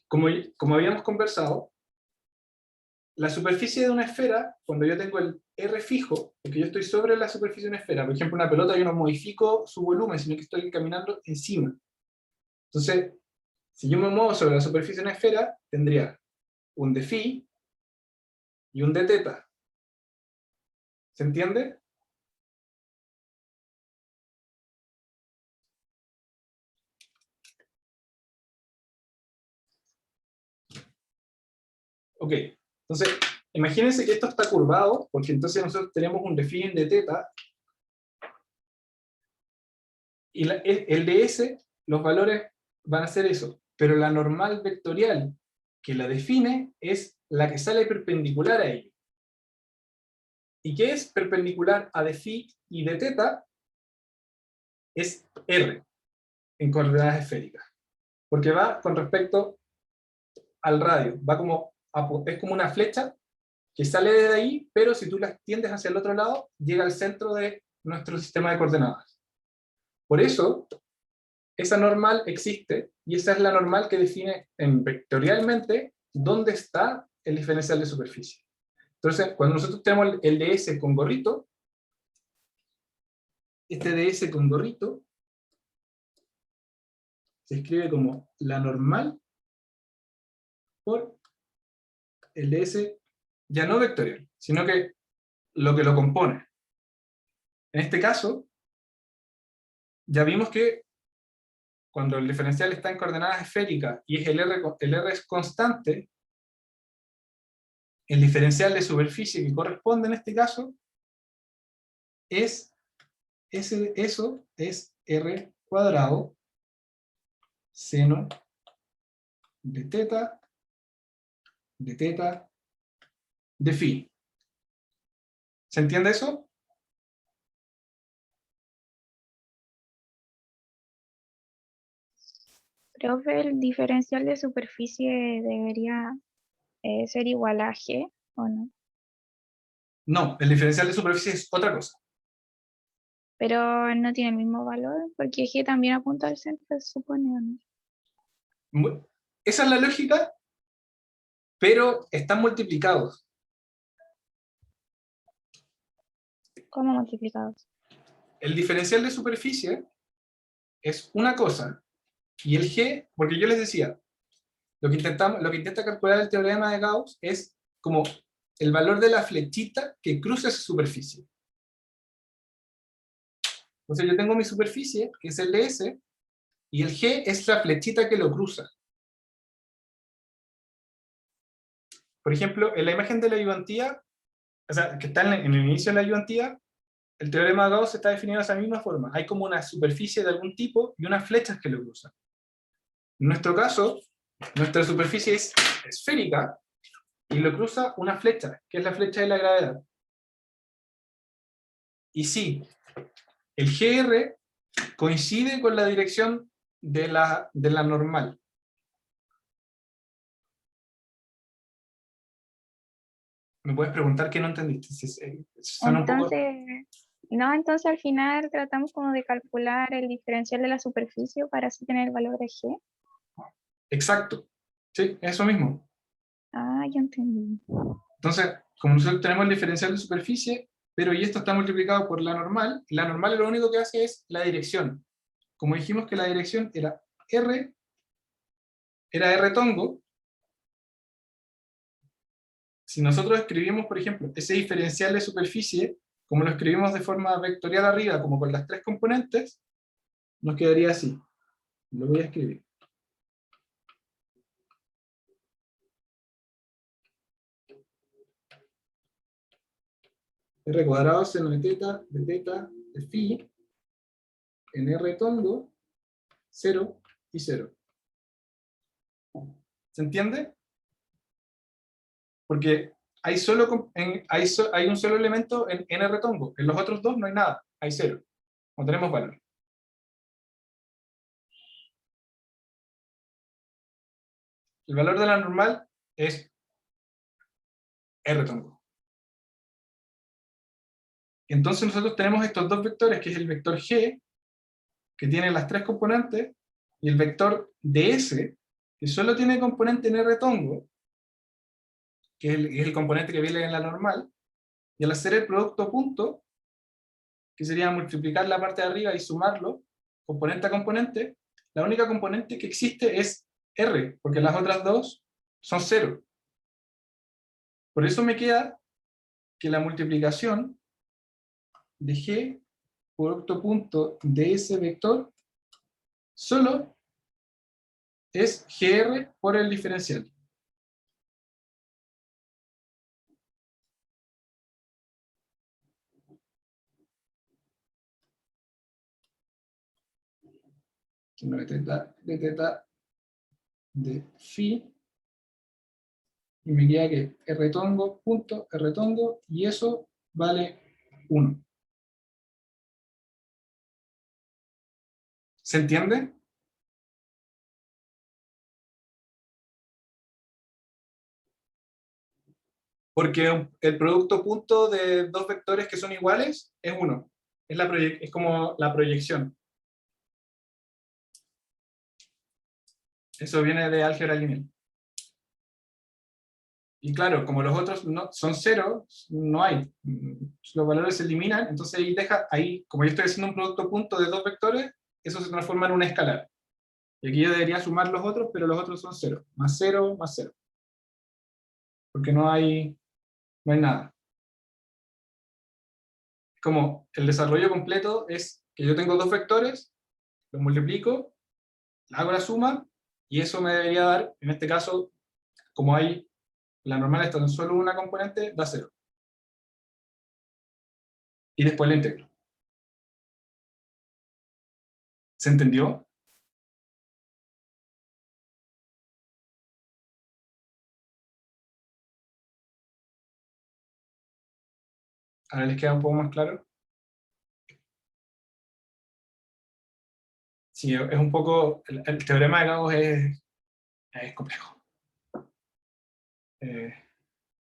como habíamos conversado, la superficie de una esfera, cuando yo tengo el R fijo, porque yo estoy sobre la superficie de una esfera, por ejemplo una pelota, yo no modifico su volumen, sino que estoy caminando encima. Entonces, si yo me muevo sobre la superficie de una esfera, tendría un de phi y un de teta. ¿Se entiende? Ok, entonces, imagínense que esto está curvado, porque entonces nosotros tenemos un de phi y un de teta, y el de S, los valores van a ser eso, pero la normal vectorial que la define es la que sale perpendicular a ello. ¿Y qué es perpendicular a de phi y de teta? Es R, en coordenadas esféricas, porque va con respecto al radio, va es como una flecha que sale de ahí, pero si tú la extiendes hacia el otro lado, llega al centro de nuestro sistema de coordenadas. Por eso, esa normal existe, y esa es la normal que define vectorialmente dónde está el diferencial de superficie. Entonces, cuando nosotros tenemos el ds con gorrito, este ds con gorrito se escribe como la normal por el ds ya no vectorial, sino que lo compone. En este caso, ya vimos que cuando el diferencial está en coordenadas esféricas y es el R es constante, el diferencial de superficie que corresponde en este caso es eso es R cuadrado seno de teta de phi. ¿Se entiende eso? Profe, el diferencial de superficie debería ser igual a G, ¿o no? No, el diferencial de superficie es otra cosa. Pero no tiene el mismo valor, porque G también apunta al centro, se supone, ¿o no? Esa es la lógica, pero están multiplicados. ¿Cómo multiplicados? El diferencial de superficie es una cosa, y el G, porque yo les decía, lo que intenta calcular el teorema de Gauss es como el valor de la flechita que cruza esa superficie. Entonces yo tengo mi superficie, que es el ds, y el g es la flechita que lo cruza. Por ejemplo, en la imagen de la ayudantía, o sea, que está en el inicio de la ayudantía, el teorema de Gauss está definido de esa misma forma. Hay como una superficie de algún tipo y unas flechas que lo cruzan. En nuestro caso, nuestra superficie es esférica y lo cruza una flecha, que es la flecha de la gravedad. Y sí, el GR coincide con la dirección de la normal. ¿Me puedes preguntar qué no entendiste? Suena un poco... Entonces, no, entonces al final tratamos como de calcular el diferencial de la superficie para así tener el valor de G. Exacto. Sí, eso mismo. Ah, ya entendí. Entonces, como nosotros tenemos el diferencial de superficie, pero y esto está multiplicado por la normal lo único que hace es la dirección. Como dijimos que la dirección era R tongo, si nosotros escribimos, por ejemplo, ese diferencial de superficie, como lo escribimos de forma vectorial arriba, como con las tres componentes, nos quedaría así. Lo voy a escribir. R cuadrado seno de teta de phi en R tongo 0 y 0. ¿Se entiende? Porque hay un solo elemento en R tongo. En los otros dos no hay nada. Hay 0. No tenemos valor. El valor de la normal es R tongo. Entonces nosotros tenemos estos dos vectores, que es el vector G, que tiene las tres componentes, y el vector ds, que solo tiene componente en R tongo, que es el componente que viene en la normal, y al hacer el producto punto, que sería multiplicar la parte de arriba y sumarlo, componente a componente, la única componente que existe es R, porque las otras dos son 0. Por eso me queda que la multiplicación de G producto punto de ese vector solo es GR por el diferencial. De teta de phi, y me queda que R tongo punto R tongo, y eso vale 1. ¿Se entiende? Porque el producto punto de dos vectores que son iguales es 1. Es como la proyección. Eso viene de álgebra lineal. Y claro, como los otros no, son 0, no hay. Los valores se eliminan, entonces ahí, como yo estoy haciendo un producto punto de dos vectores, eso se transforma en un escalar. Y aquí yo debería sumar los otros, pero los otros son 0. Más 0, más 0. Porque no hay nada. Como el desarrollo completo es que yo tengo dos vectores, los multiplico, hago la suma, y eso me debería dar, en este caso, como hay la normal está en solo una componente, da 0. Y después la integro. ¿Se entendió? Ahora les queda un poco más claro. Sí, es un poco, el teorema de Gauss es complejo.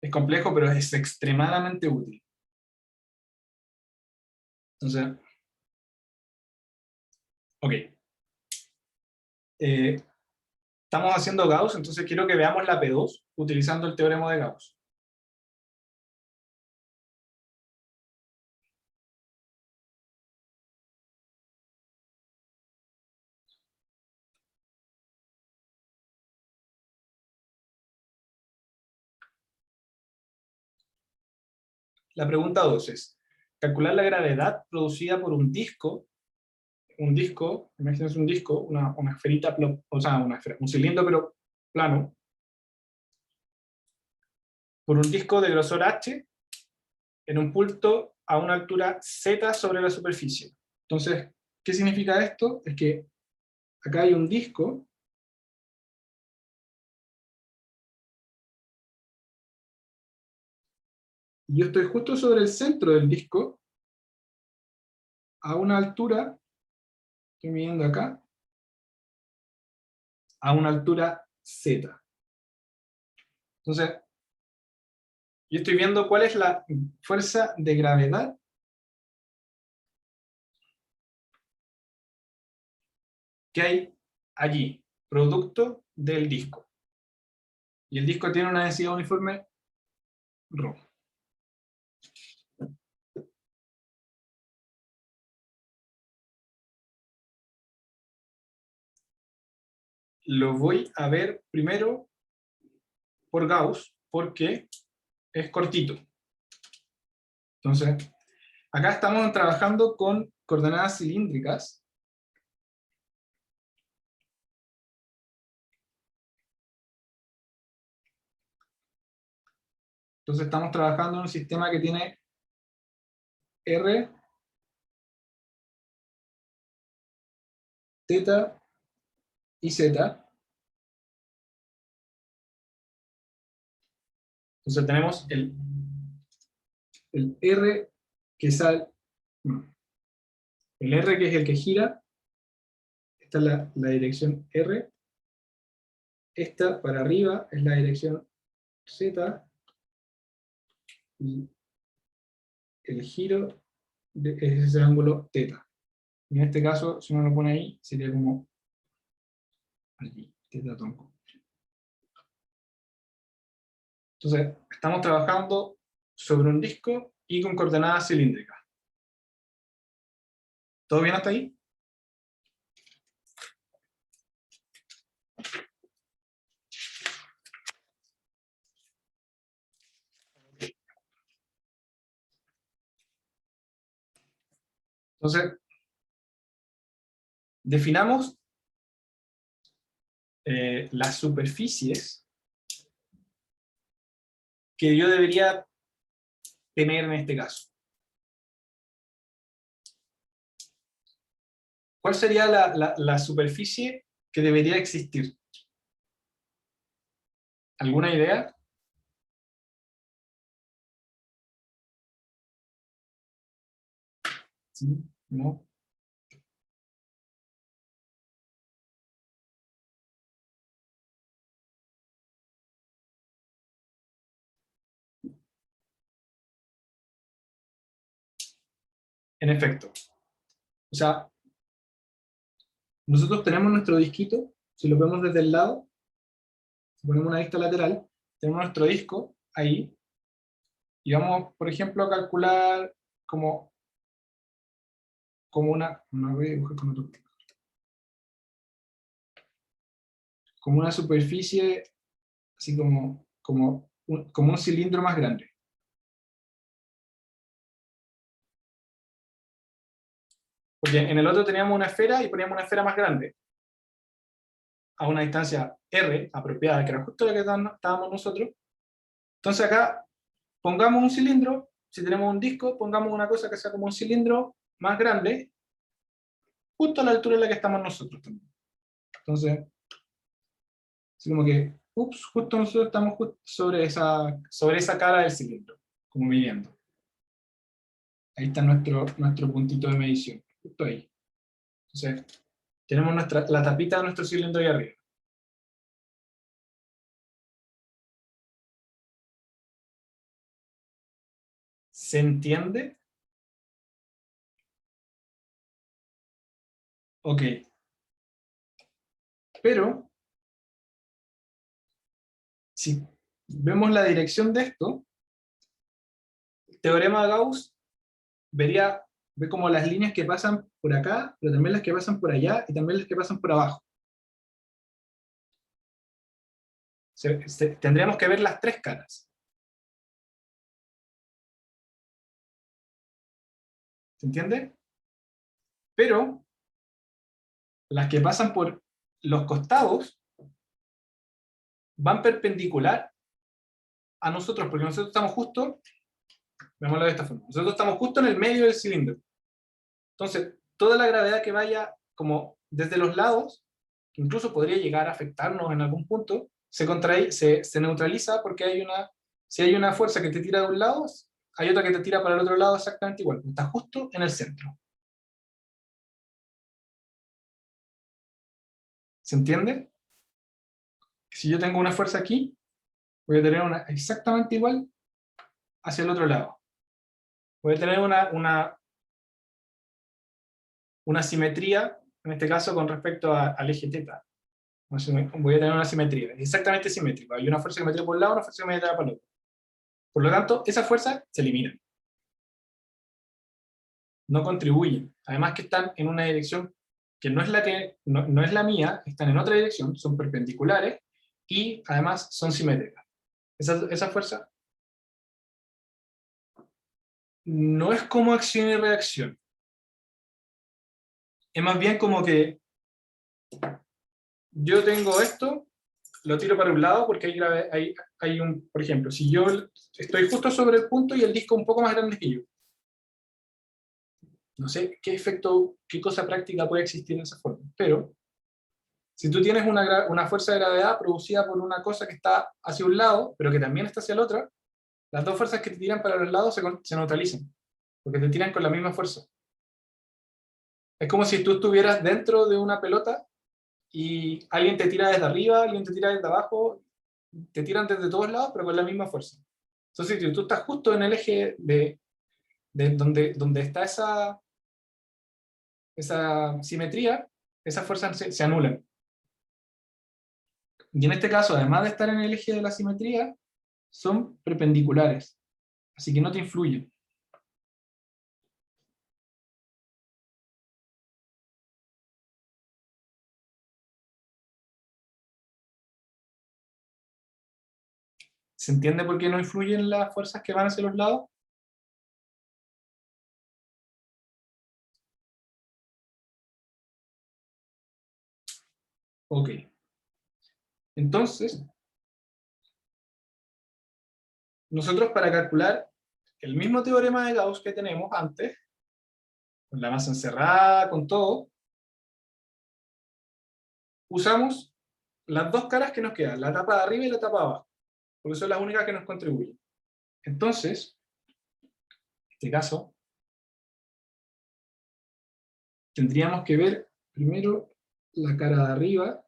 Es complejo, pero es extremadamente útil. Entonces, ok. Estamos haciendo Gauss, entonces quiero que veamos la P2 utilizando el teorema de Gauss. La pregunta 2 es, calcular la gravedad producida por un disco un disco, imagínense un disco, una esferita, o sea, un cilindro pero plano, por un disco de grosor H, en un punto a una altura Z sobre la superficie. Entonces, ¿qué significa esto? Es que acá hay un disco, y yo estoy justo sobre el centro del disco, a una altura, estoy midiendo acá, a una altura Z. Entonces, yo estoy viendo cuál es la fuerza de gravedad que hay allí, producto del disco. Y el disco tiene una densidad uniforme ρ. Lo voy a ver primero por Gauss, porque es cortito. Entonces, acá estamos trabajando con coordenadas cilíndricas. Entonces estamos trabajando en un sistema que tiene R, θ y Z. Entonces tenemos el R que sale, el R que es el que gira, esta es la dirección R, esta para arriba es la dirección Z, y el giro es ese ángulo θ. Y en este caso, si uno lo pone ahí, sería como aquí, θ tronco. Entonces, estamos trabajando sobre un disco y con coordenadas cilíndricas. ¿Todo bien hasta ahí? Entonces, definamos las superficies que yo debería tener en este caso. ¿Cuál sería la superficie que debería existir? ¿Alguna idea? ¿Sí? ¿No? En efecto. O sea, nosotros tenemos nuestro disquito, si lo vemos desde el lado, si ponemos una vista lateral, tenemos nuestro disco ahí, y vamos, por ejemplo, a calcular como no voy a dibujar con otro, como una superficie, así como un cilindro más grande. Porque en el otro teníamos una esfera y poníamos una esfera más grande, a una distancia R apropiada, que era justo la que estábamos nosotros. Entonces acá, pongamos un cilindro, si tenemos un disco, pongamos una cosa que sea como un cilindro más grande, justo a la altura en la que estamos nosotros también. Entonces, así como que, ups, justo nosotros estamos sobre esa cara del cilindro, como midiendo. Ahí está nuestro puntito de medición, justo ahí. Entonces, tenemos la tapita de nuestro cilindro ahí arriba. ¿Se entiende? Ok. Pero, si vemos la dirección de esto, el teorema de Gauss ve como las líneas que pasan por acá, pero también las que pasan por allá, y también las que pasan por abajo. Tendríamos que ver las tres caras. ¿Se entiende? Pero las que pasan por los costados van perpendicular a nosotros, porque nosotros estamos justo, veámoslo de esta forma, nosotros estamos justo en el medio del cilindro. Entonces, toda la gravedad que vaya como desde los lados, que incluso podría llegar a afectarnos en algún punto, se neutraliza porque si hay una fuerza que te tira de un lado, hay otra que te tira para el otro lado exactamente igual. Está justo en el centro. ¿Se entiende? Si yo tengo una fuerza aquí, voy a tener una exactamente igual hacia el otro lado. Voy a tener una simetría, en este caso con respecto al eje teta. Voy a tener una simetría, exactamente simétrica. Hay una fuerza que me tira por un lado, una fuerza que me tira para el otro. Por lo tanto, esa fuerza se elimina. No contribuyen. Además que están en una dirección que no es la mía, están en otra dirección, son perpendiculares y además son simétricas. Esa fuerza no es como acción y reacción. Es más bien como que yo tengo esto, lo tiro para un lado porque hay un, por ejemplo, si yo estoy justo sobre el punto y el disco un poco más grande que yo. No sé qué efecto, qué cosa práctica puede existir en esa forma, pero si tú tienes una fuerza de gravedad producida por una cosa que está hacia un lado, pero que también está hacia el otro, las dos fuerzas que te tiran para los lados se neutralizan, porque te tiran con la misma fuerza. Es como si tú estuvieras dentro de una pelota y alguien te tira desde arriba, alguien te tira desde abajo, te tiran desde todos lados, pero con la misma fuerza. Entonces, si tú estás justo en el eje de donde está esa simetría, esas fuerzas se anulan. Y en este caso, además de estar en el eje de la simetría, son perpendiculares, así que no te influyen. ¿Se entiende por qué no influyen las fuerzas que van hacia los lados? Ok. Entonces, nosotros para calcular el mismo teorema de Gauss que tenemos antes, con la masa encerrada, con todo, usamos las dos caras que nos quedan, la tapa de arriba y la tapa de abajo, porque son las únicas que nos contribuyen. Entonces, en este caso, tendríamos que ver primero la cara de arriba,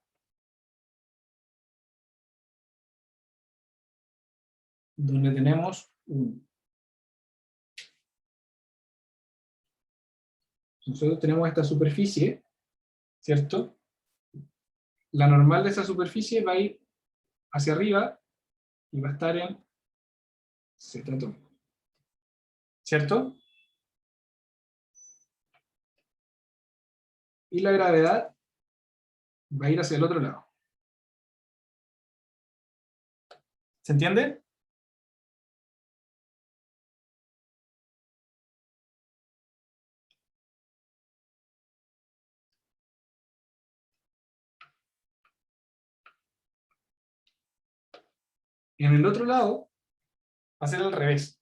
donde tenemos 1. Nosotros tenemos esta superficie, ¿cierto? La normal de esa superficie va a ir hacia arriba y va a estar en z atómico, ¿cierto? Y la gravedad va a ir hacia el otro lado. ¿Se entiende? En el otro lado va a ser al revés.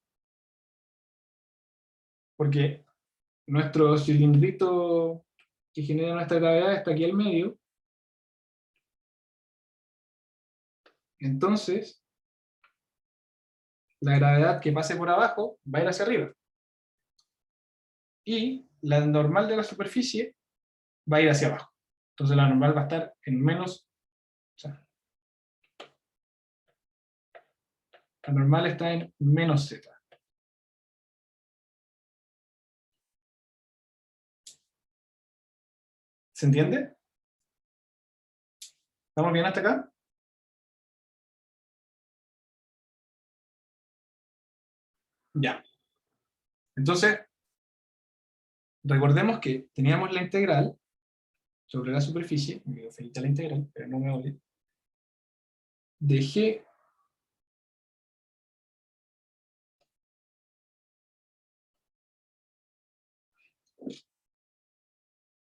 Porque nuestro cilindrito que genera nuestra gravedad está aquí al medio. Entonces, la gravedad que pase por abajo va a ir hacia arriba. Y la normal de la superficie va a ir hacia abajo. Entonces la normal va a estar en menos... O sea, la normal está en menos z. ¿Se entiende? ¿Estamos bien hasta acá? Ya. Entonces, recordemos que teníamos la integral sobre la superficie, me quedó feita la integral, pero no me duele, de g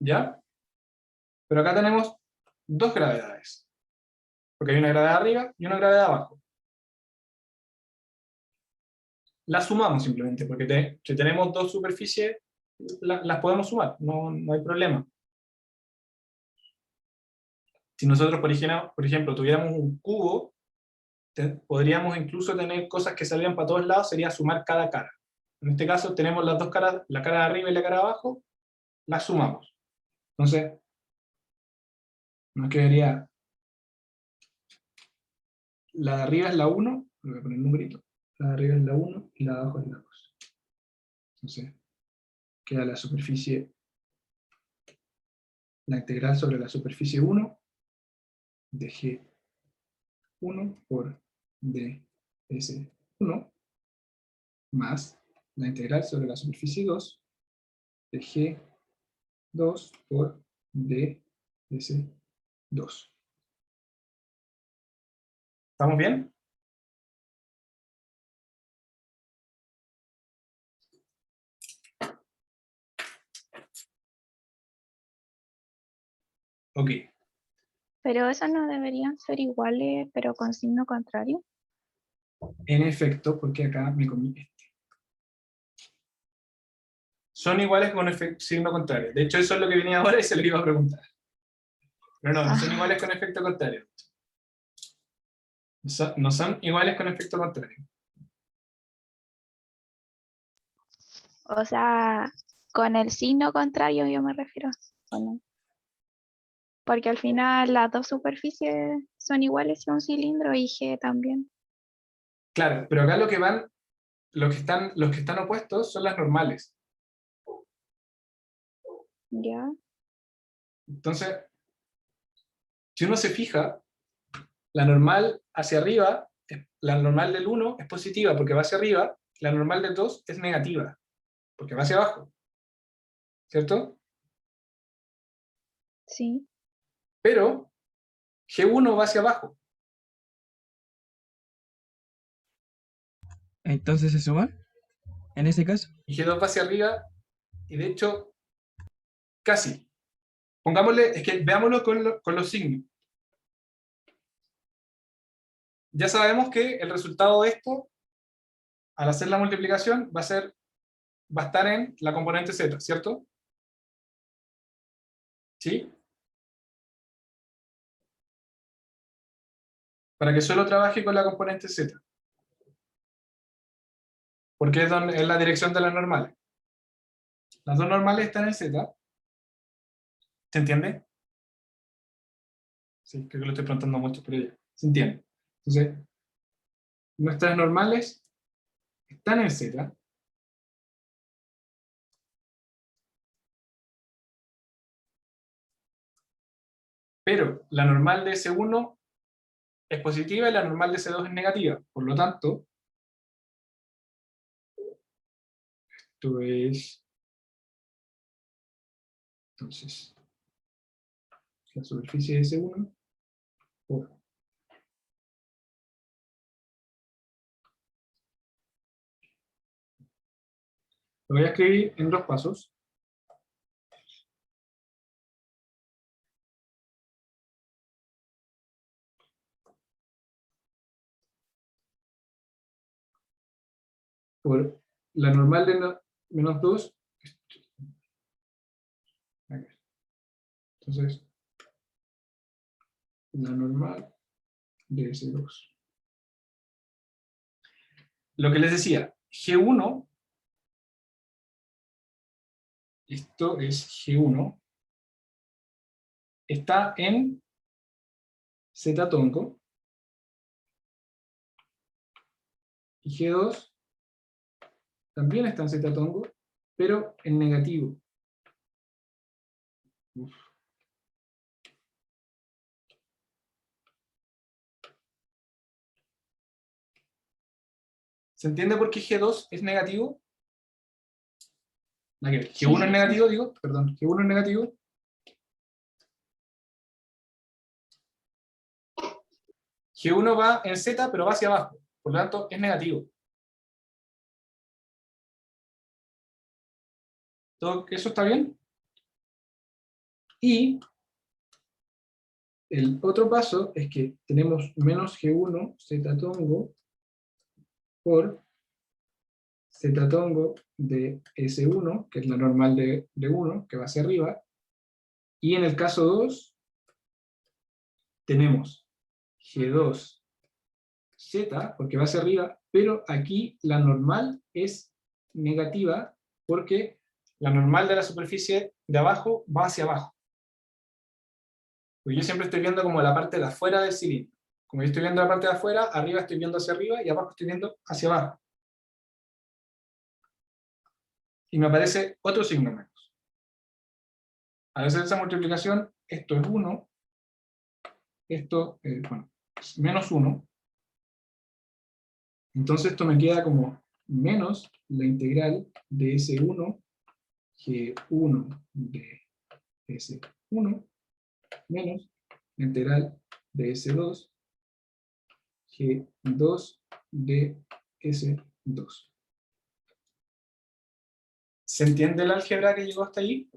¿ya? Pero acá tenemos dos gravedades. Porque hay una gravedad arriba y una gravedad abajo. Las sumamos simplemente, porque si tenemos dos superficies, las podemos sumar, no hay problema. Si nosotros, por ejemplo, tuviéramos un cubo, podríamos incluso tener cosas que salieran para todos lados, sería sumar cada cara. En este caso tenemos las dos caras, la cara de arriba y la cara de abajo, las sumamos. Entonces, nos quedaría, la de arriba es la 1, voy a poner un numerito, la de arriba es la 1 y la de abajo es la 2. Entonces, queda la superficie, la integral sobre la superficie 1 de G1 por ds1 más la integral sobre la superficie 2 de G2 por ds2. ¿Estamos bien? Ok. Pero esas no deberían ser iguales, pero con signo contrario. En efecto, porque acá me comí este. Son iguales con signo contrario. De hecho, eso es lo que venía ahora y se lo iba a preguntar. Pero no son iguales con efecto contrario. No son iguales con efecto contrario. O sea, con el signo contrario yo me refiero. ¿O no? Porque al final las dos superficies son iguales y un cilindro y G también. Claro, pero acá lo que van, los que están opuestos son las normales. ¿Ya? Entonces, si uno se fija, la normal hacia arriba, la normal del 1 es positiva porque va hacia arriba, la normal del 2 es negativa porque va hacia abajo. ¿Cierto? Sí. Pero G1 va hacia abajo. Entonces se suman, en ese caso. Y G2 va hacia arriba, y de hecho, casi. Pongámosle, es que veámoslo con los signos. Ya sabemos que el resultado de esto, al hacer la multiplicación, va a estar en la componente Z, ¿cierto? ¿Sí? Para que solo trabaje con la componente Z. Porque es la dirección de las normales. Las dos normales están en Z. ¿Se entiende? Sí, creo que lo estoy preguntando mucho, pero ya. ¿Se entiende? Entonces, nuestras normales están en Z. Pero la normal de S1 es positiva y la normal de C2 es negativa. Por lo tanto, esto es... Entonces, la superficie de S1 por... Lo voy a escribir en dos pasos. Por la normal de menos 2. Entonces, la normal de S2. Lo que les decía, G1, esto es G1, está en Z tonco, y G2 también está en Z tonco, pero en negativo. Uf. ¿Se entiende por qué G2 es negativo? G1 es negativo, digo, perdón, G1 es negativo. G1 va en Z, pero va hacia abajo, por lo tanto es negativo. ¿Todo eso está bien? Y el otro paso es que tenemos menos G1 z tongo por z tongo de S1, que es la normal de 1, que va hacia arriba, y en el caso 2, tenemos G2 Z, porque va hacia arriba, pero aquí la normal es negativa, porque la normal de la superficie de abajo va hacia abajo. Pues yo siempre estoy viendo como la parte de afuera del cilindro. Como yo estoy viendo la parte de afuera, arriba estoy viendo hacia arriba, y abajo estoy viendo hacia abajo. Y me aparece otro signo menos. Al hacer esa multiplicación, esto es 1, esto bueno, es menos 1, entonces esto me queda como menos la integral de S1, G1 de S1, menos la integral de S2, G2 de S2. ¿Se entiende el álgebra que llegó hasta ahí?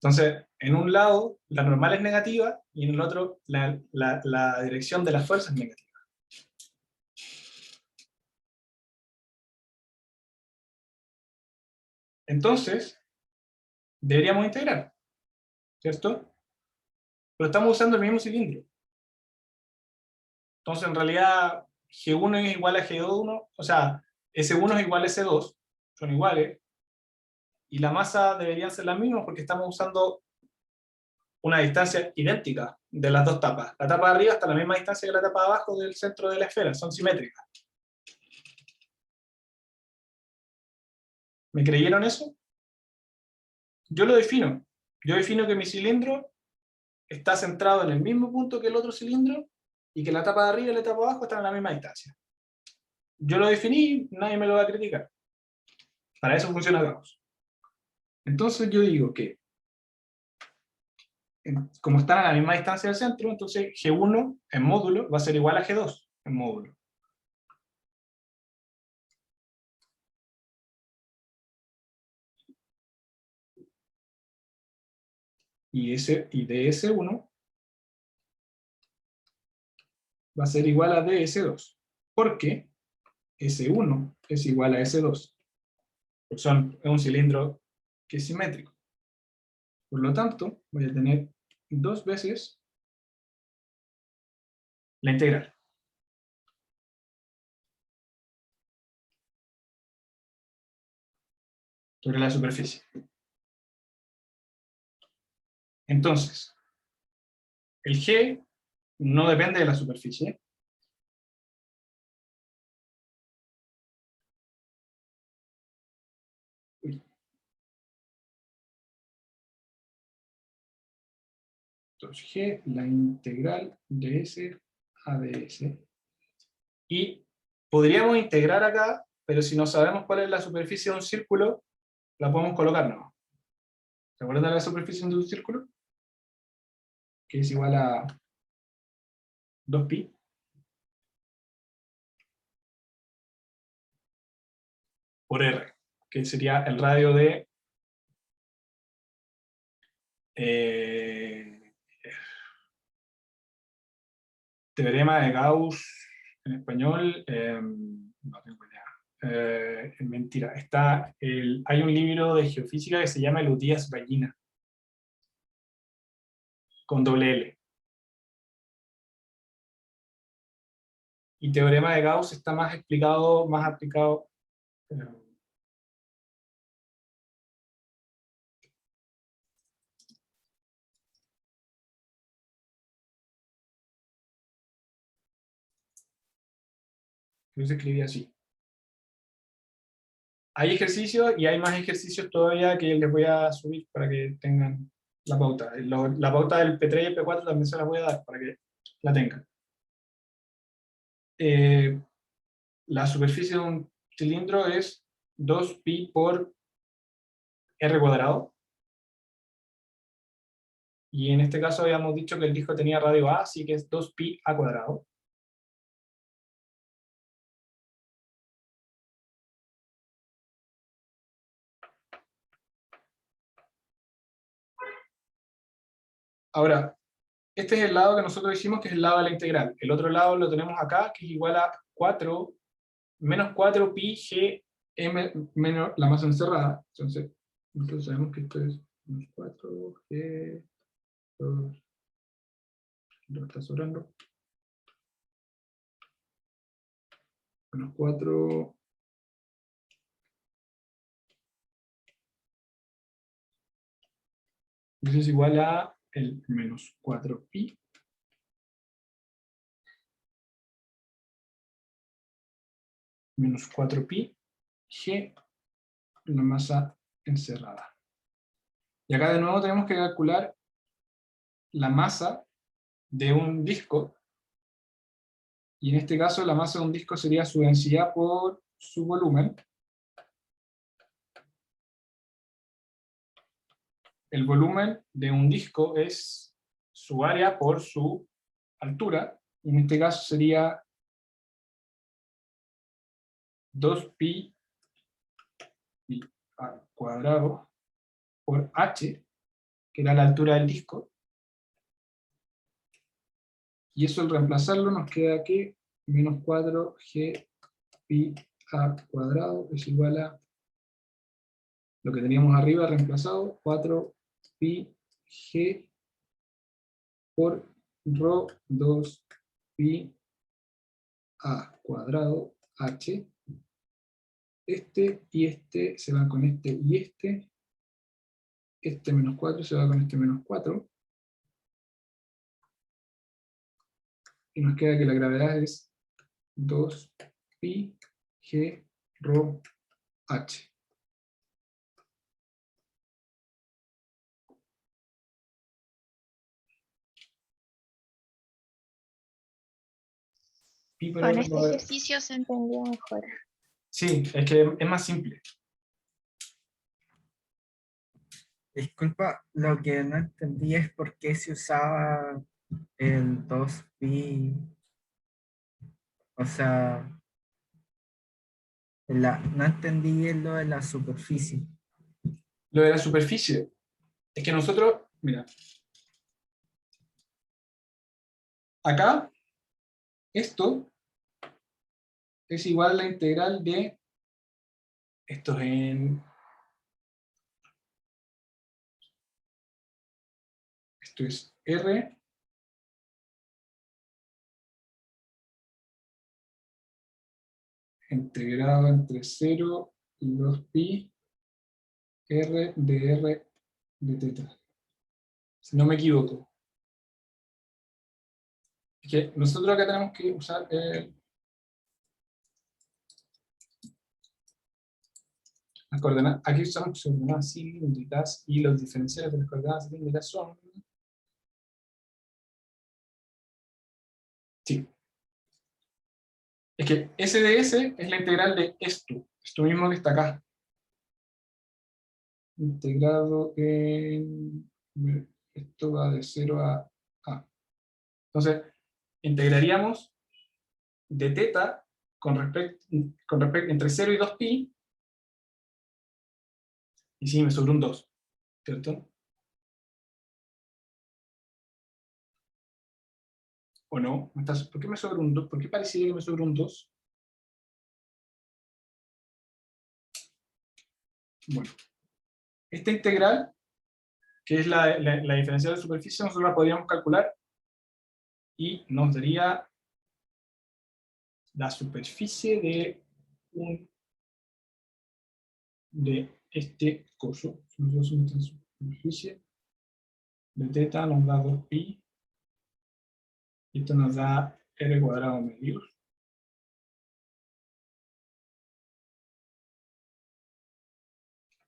Entonces, en un lado la normal es negativa y en el otro la dirección de la fuerza es negativa. Entonces, deberíamos integrar, ¿cierto? Pero estamos usando el mismo cilindro. Entonces, en realidad, G1 es igual a G2, o sea, S1 es igual a S2, son iguales, y la masa deberían ser las mismas porque estamos usando una distancia idéntica de las dos tapas. La tapa de arriba está a la misma distancia que la tapa de abajo del centro de la esfera, son simétricas. ¿Me creyeron eso? Yo lo defino. Yo defino que mi cilindro está centrado en el mismo punto que el otro cilindro y que la tapa de arriba y la tapa de abajo están a la misma distancia. Yo lo definí, nadie me lo va a criticar. Para eso funciona Gauss. Entonces yo digo que, como están a la misma distancia del centro, entonces G1 en módulo va a ser igual a G2 en módulo. Y DS1 va a ser igual a DS2. Porque S1 es igual a S2. Es un cilindro que es simétrico. Por lo tanto, voy a tener 2 veces la integral sobre la superficie. Entonces, el G no depende de la superficie. Entonces, G, la integral de S a ds. Y podríamos integrar acá, pero si no sabemos cuál es la superficie de un círculo, la podemos colocar, ¿no? ¿Se acuerdan de la superficie de un círculo? Que es igual a 2pi. Por R, que sería el radio de teorema de Gauss en español, no tengo idea. Mentira, hay un libro de geofísica que se llama Eludías Ballina, con doble L. Y teorema de Gauss está más explicado, más aplicado. No se escribía así. Hay ejercicios y hay más ejercicios todavía que les voy a subir para que tengan la pauta. La pauta del P3 y el P4 también se las voy a dar para que la tengan. La superficie de un cilindro es 2pi por r cuadrado. Y en este caso habíamos dicho que el disco tenía radio A, así que es 2pi a cuadrado. Ahora, este es el lado que nosotros hicimos, que es el lado de la integral. El otro lado lo tenemos acá, que es igual a 4, menos 4 pi g m menos la masa encerrada. Entonces, nosotros sabemos que esto es menos 4 g, 2, lo está sobrando. Menos 4. Eso es igual a el menos 4pi menos 4pi g, la masa encerrada. Y acá de nuevo tenemos que calcular la masa de un disco, y en este caso la masa de un disco sería su densidad por su volumen. El volumen de un disco es su área por su altura, y en este caso sería 2pi al cuadrado por h, que era la altura del disco, y eso al reemplazarlo nos queda que menos 4g pi a cuadrado es igual a lo que teníamos arriba reemplazado, 4pi g por rho 2pi a cuadrado h. Este y este se van con este y este menos 4 se va con este menos 4, y nos queda que la gravedad es 2pi g rho h. Pi por Con R este no es- ejercicio se entendió mejor. Sí, es que es más simple. Disculpa, lo que no entendí es por qué se usaba el 2pi, o sea, no entendí lo de la superficie. Lo de la superficie, es que nosotros, mira, acá, esto es igual a la integral de, esto es R integrado entre 0 y 2pi R de R de teta. Si no me equivoco. Es que nosotros acá tenemos que usar las coordenadas. Aquí usamos coordenadas cilíndricas y los diferenciales de las coordenadas cilíndricas son... Sí. Es que S de S es la integral de esto mismo que está acá. Integrado en... Esto va de 0 a A. Entonces, integraríamos de teta con respecto entre 0 y 2pi, y sí, me sobró un 2, ¿cierto? ¿O no? ¿Por qué me sobra un 2? ¿Por qué parecería que me sobra un 2? Bueno, esta integral, que es la diferencial de superficie, nosotros la podríamos calcular y nos daría la superficie de este coso. Si nosotros hacemos esta superficie de teta nos da 2pi, y esto nos da r cuadrado medios.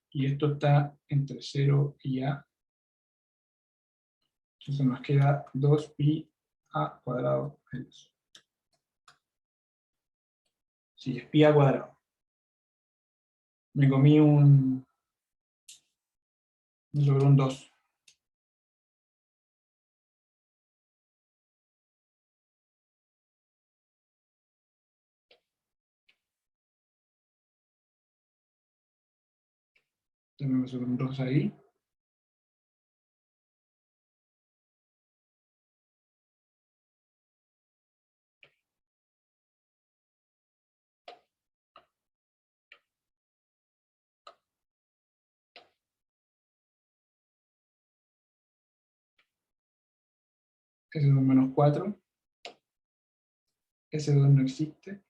Y esto está entre 0 y a. Entonces nos queda 2pi a cuadrado menos. Sí, es pi a cuadrado. Me comí me sobró un 2. Entonces me sobró un 2 ahí. S2 menos 4. S2 no existe.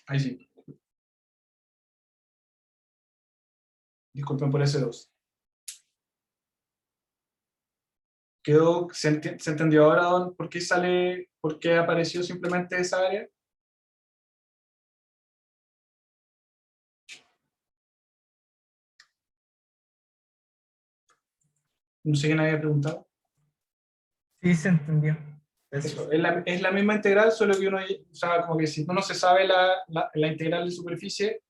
Ahí sí. Disculpen por S2. ¿Se entendió ahora por qué por qué apareció simplemente esa área? No sé quién había preguntado. Sí, se entendió. Eso, es la misma integral, solo que uno, o sea, como que si uno se sabe la integral de superficie,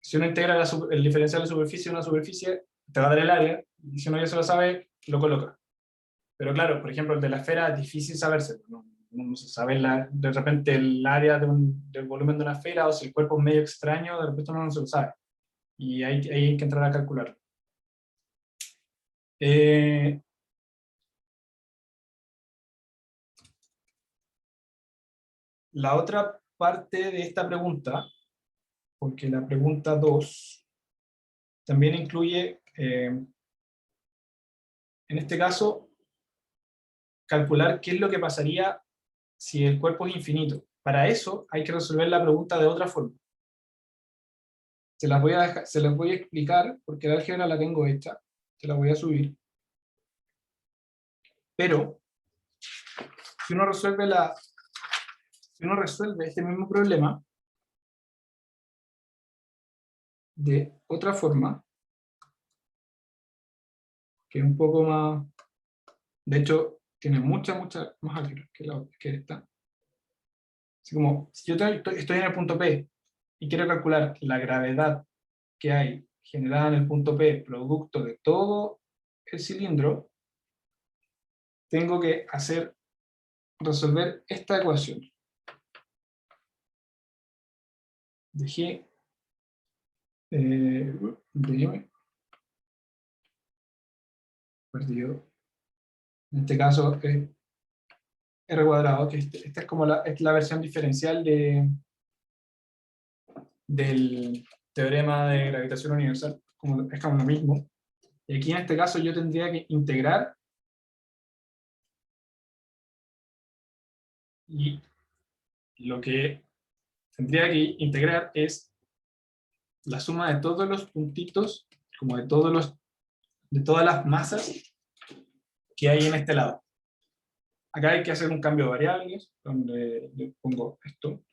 si uno integra el diferencial de superficie de una superficie, te va a dar el área, y si uno ya se lo sabe, lo coloca. Pero claro, por ejemplo, el de la esfera es difícil saberse, no se sabe de repente el área del volumen de una esfera, o si el cuerpo es medio extraño, de repente uno no se lo sabe. Y ahí hay que entrar a calcular. La otra parte de esta pregunta, porque la pregunta 2 también incluye, en este caso, calcular qué es lo que pasaría si el cuerpo es infinito. Para eso hay que resolver la pregunta de otra forma. Se las voy a explicar, porque la álgebra la tengo hecha, se la voy a subir. Pero, si uno resuelve este mismo problema de otra forma, que es un poco más, de hecho, tiene mucha más álgebra que esta. Así como, si yo estoy en el punto P y quiero calcular la gravedad que hay generada en el punto P, producto de todo el cilindro, tengo que resolver esta ecuación de G de M perdido. En este caso es R cuadrado, que esta es como es la versión diferencial del teorema de gravitación universal, es como lo mismo. Y aquí en este caso yo tendría que integrar, y lo que tendría que integrar es la suma de todos los puntitos, como de todas las masas que hay en este lado. Acá hay que hacer un cambio de variables, donde le pongo esto.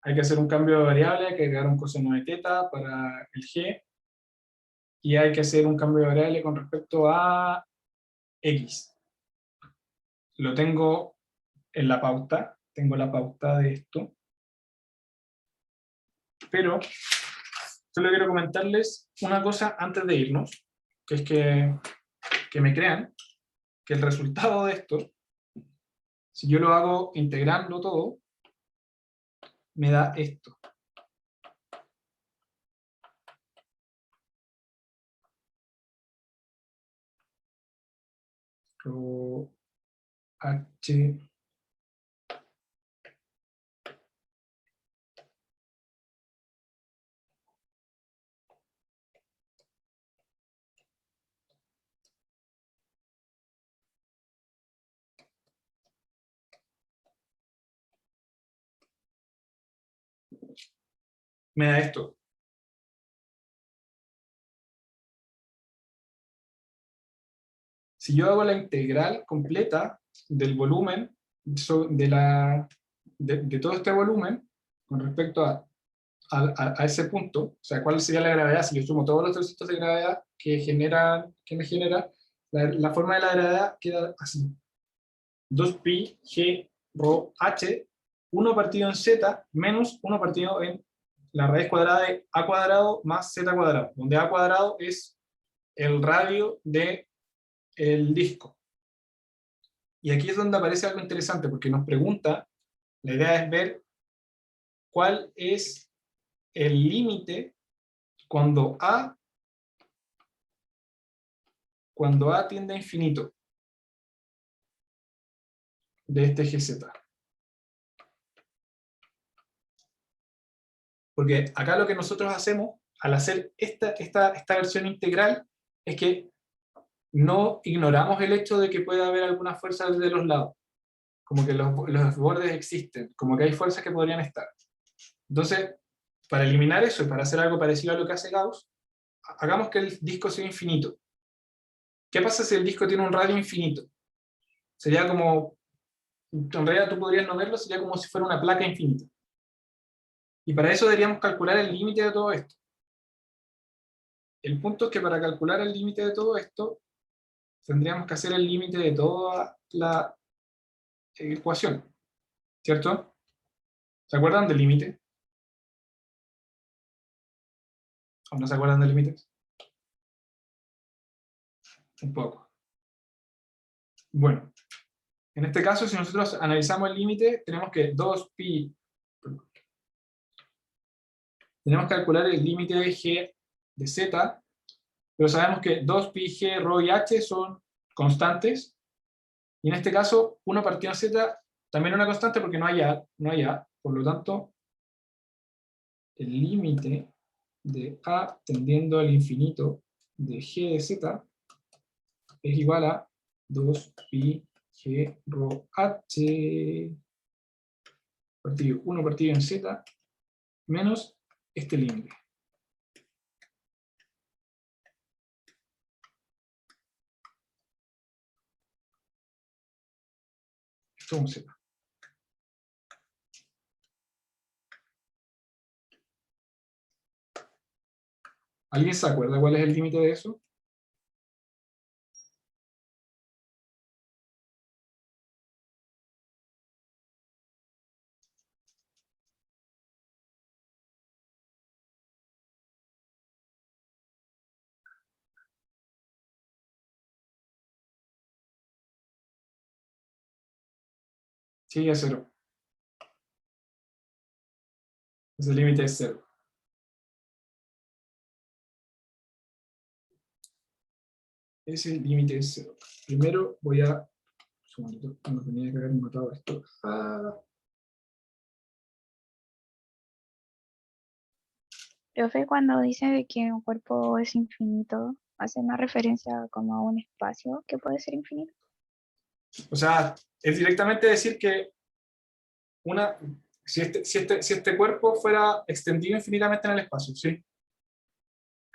Hay que hacer un cambio de variable, hay que agregar un coseno de teta para el G, y hay que hacer un cambio de variable con respecto a X. Lo tengo en la pauta, tengo la pauta de esto, pero solo quiero comentarles una cosa antes de irnos, que es que me crean que el resultado de esto, si yo lo hago integrando todo, me da esto. Rho H me da esto. Si yo hago la integral completa del volumen, de todo este volumen, con respecto a ese punto, o sea, ¿cuál sería la gravedad? Si yo sumo todos los trocitos de gravedad que me genera, la forma de la gravedad queda así. 2pi g rho h, 1 partido en z, menos 1 partido en la raíz cuadrada de a cuadrado más z cuadrado, donde a cuadrado es el radio del disco. Y aquí es donde aparece algo interesante, porque nos pregunta, la idea es ver cuál es el límite cuando a tiende a infinito de este GZ. Porque acá lo que nosotros hacemos al hacer esta versión integral es que no ignoramos el hecho de que puede haber algunas fuerzas de los lados, como que los bordes existen, como que hay fuerzas que podrían estar. Entonces, para eliminar eso y para hacer algo parecido a lo que hace Gauss, hagamos que el disco sea infinito. ¿Qué pasa si el disco tiene un radio infinito? Sería como, en realidad tú podrías no verlo, sería como si fuera una placa infinita. Y para eso deberíamos calcular el límite de todo esto. El punto es que para calcular el límite de todo esto, tendríamos que hacer el límite de toda la ecuación, ¿cierto? ¿Se acuerdan del límite? ¿O no se acuerdan del límite? Un poco. Bueno, en este caso, si nosotros analizamos el límite, tenemos que 2pi... Tenemos que calcular el límite de g de z, pero sabemos que 2pi, g, rho y h son constantes, y en este caso, 1 partido en z también es una constante porque no hay a, por lo tanto, el límite de a tendiendo al infinito de g de z es igual a 2pi g rho h partido 1 partido en z menos este límite. Esto es un z. ¿Alguien se acuerda cuál es el límite de eso? Sí, es 0. Ese límite es 0. Ese límite es 0. Primero voy a... Un segundito, no tenía que haber notado esto. Profe, cuando dice de que un cuerpo es infinito, hace una referencia como a un espacio que puede ser infinito. O sea, es directamente decir que si este cuerpo fuera extendido infinitamente en el espacio, ¿sí?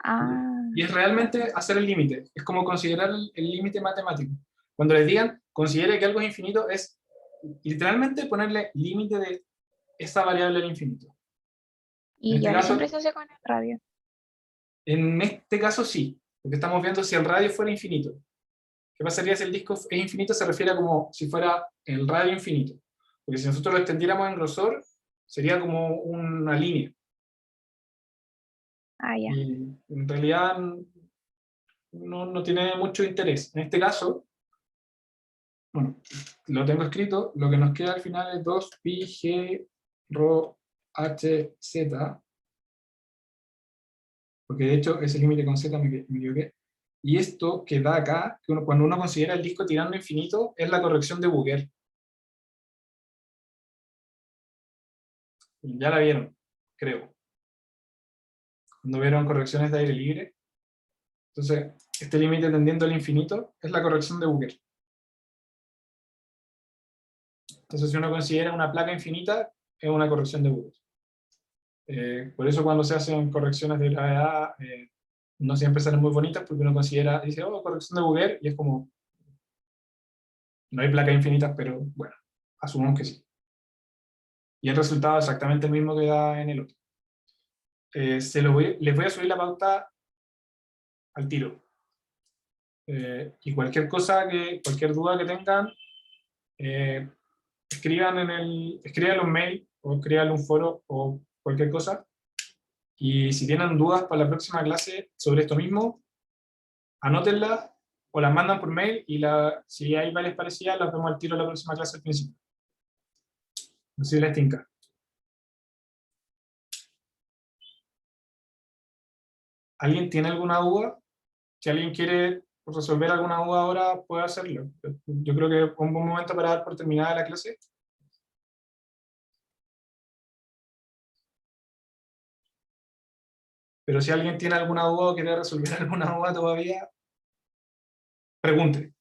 Ah, Y es realmente hacer el límite, es como considerar el límite matemático. Cuando les digan, considere que algo es infinito, es literalmente ponerle límite de esa variable al infinito. y En este ya caso, siempre se hace con el radio. en este caso sí, porque estamos viendo si el radio fuera infinito. ¿Qué pasaría si el disco es infinito? Se refiere a como si fuera el radio infinito. Porque si nosotros lo extendiéramos en grosor, sería como una línea. Ah, ya. Y en realidad no tiene mucho interés. En este caso, bueno, lo tengo escrito, lo que nos queda al final es 2pi g rho h z, porque de hecho ese límite con z me equivoqué. Y esto que da acá, que cuando uno considera el disco tirando infinito, es la corrección de Bouguer. Ya la vieron, creo. Cuando vieron correcciones de aire libre. Entonces, este límite tendiendo al infinito es la corrección de Bouguer. Entonces, si uno considera una placa infinita, es una corrección de Bouguer. Por eso cuando se hacen correcciones de gravedad, no siempre salen muy bonitas, porque uno considera, dice, oh, corrección de Bouguer, y es como, no hay placas infinitas, pero bueno, asumamos que sí. Y el resultado es exactamente el mismo que da en el otro. Les voy a subir la pauta al tiro. Y cualquier duda que tengan, escriban un mail, o escriban un foro, o cualquier cosa. Y si tienen dudas para la próxima clase sobre esto mismo, anótenlas, o las mandan por mail, y si hay varias parecidas, las vemos al tiro en la próxima clase al principio. No sé si les tinca. ¿Alguien tiene alguna duda? Si alguien quiere resolver alguna duda ahora, puede hacerlo. Yo creo que es un buen momento para dar por terminada la clase. Pero si alguien tiene alguna duda o quiere resolver alguna duda todavía, pregunte.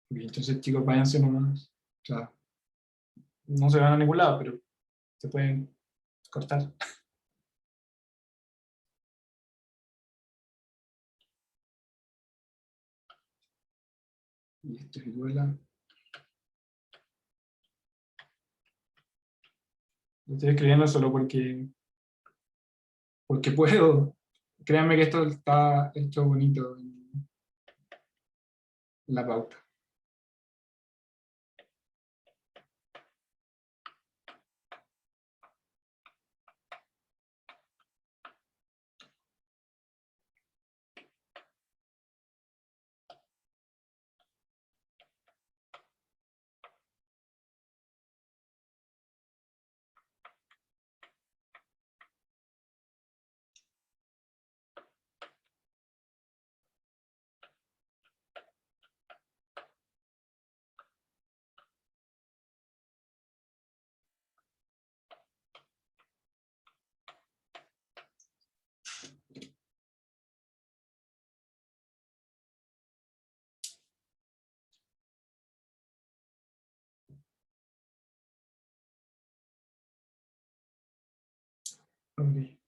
Ok, entonces, chicos, váyanse nomás. O sea, no se van a ningún lado, pero se pueden cortar. Y esto es igual. Estoy escribiendo solo porque puedo. Créanme que esto está hecho bonito en la pauta. Ok.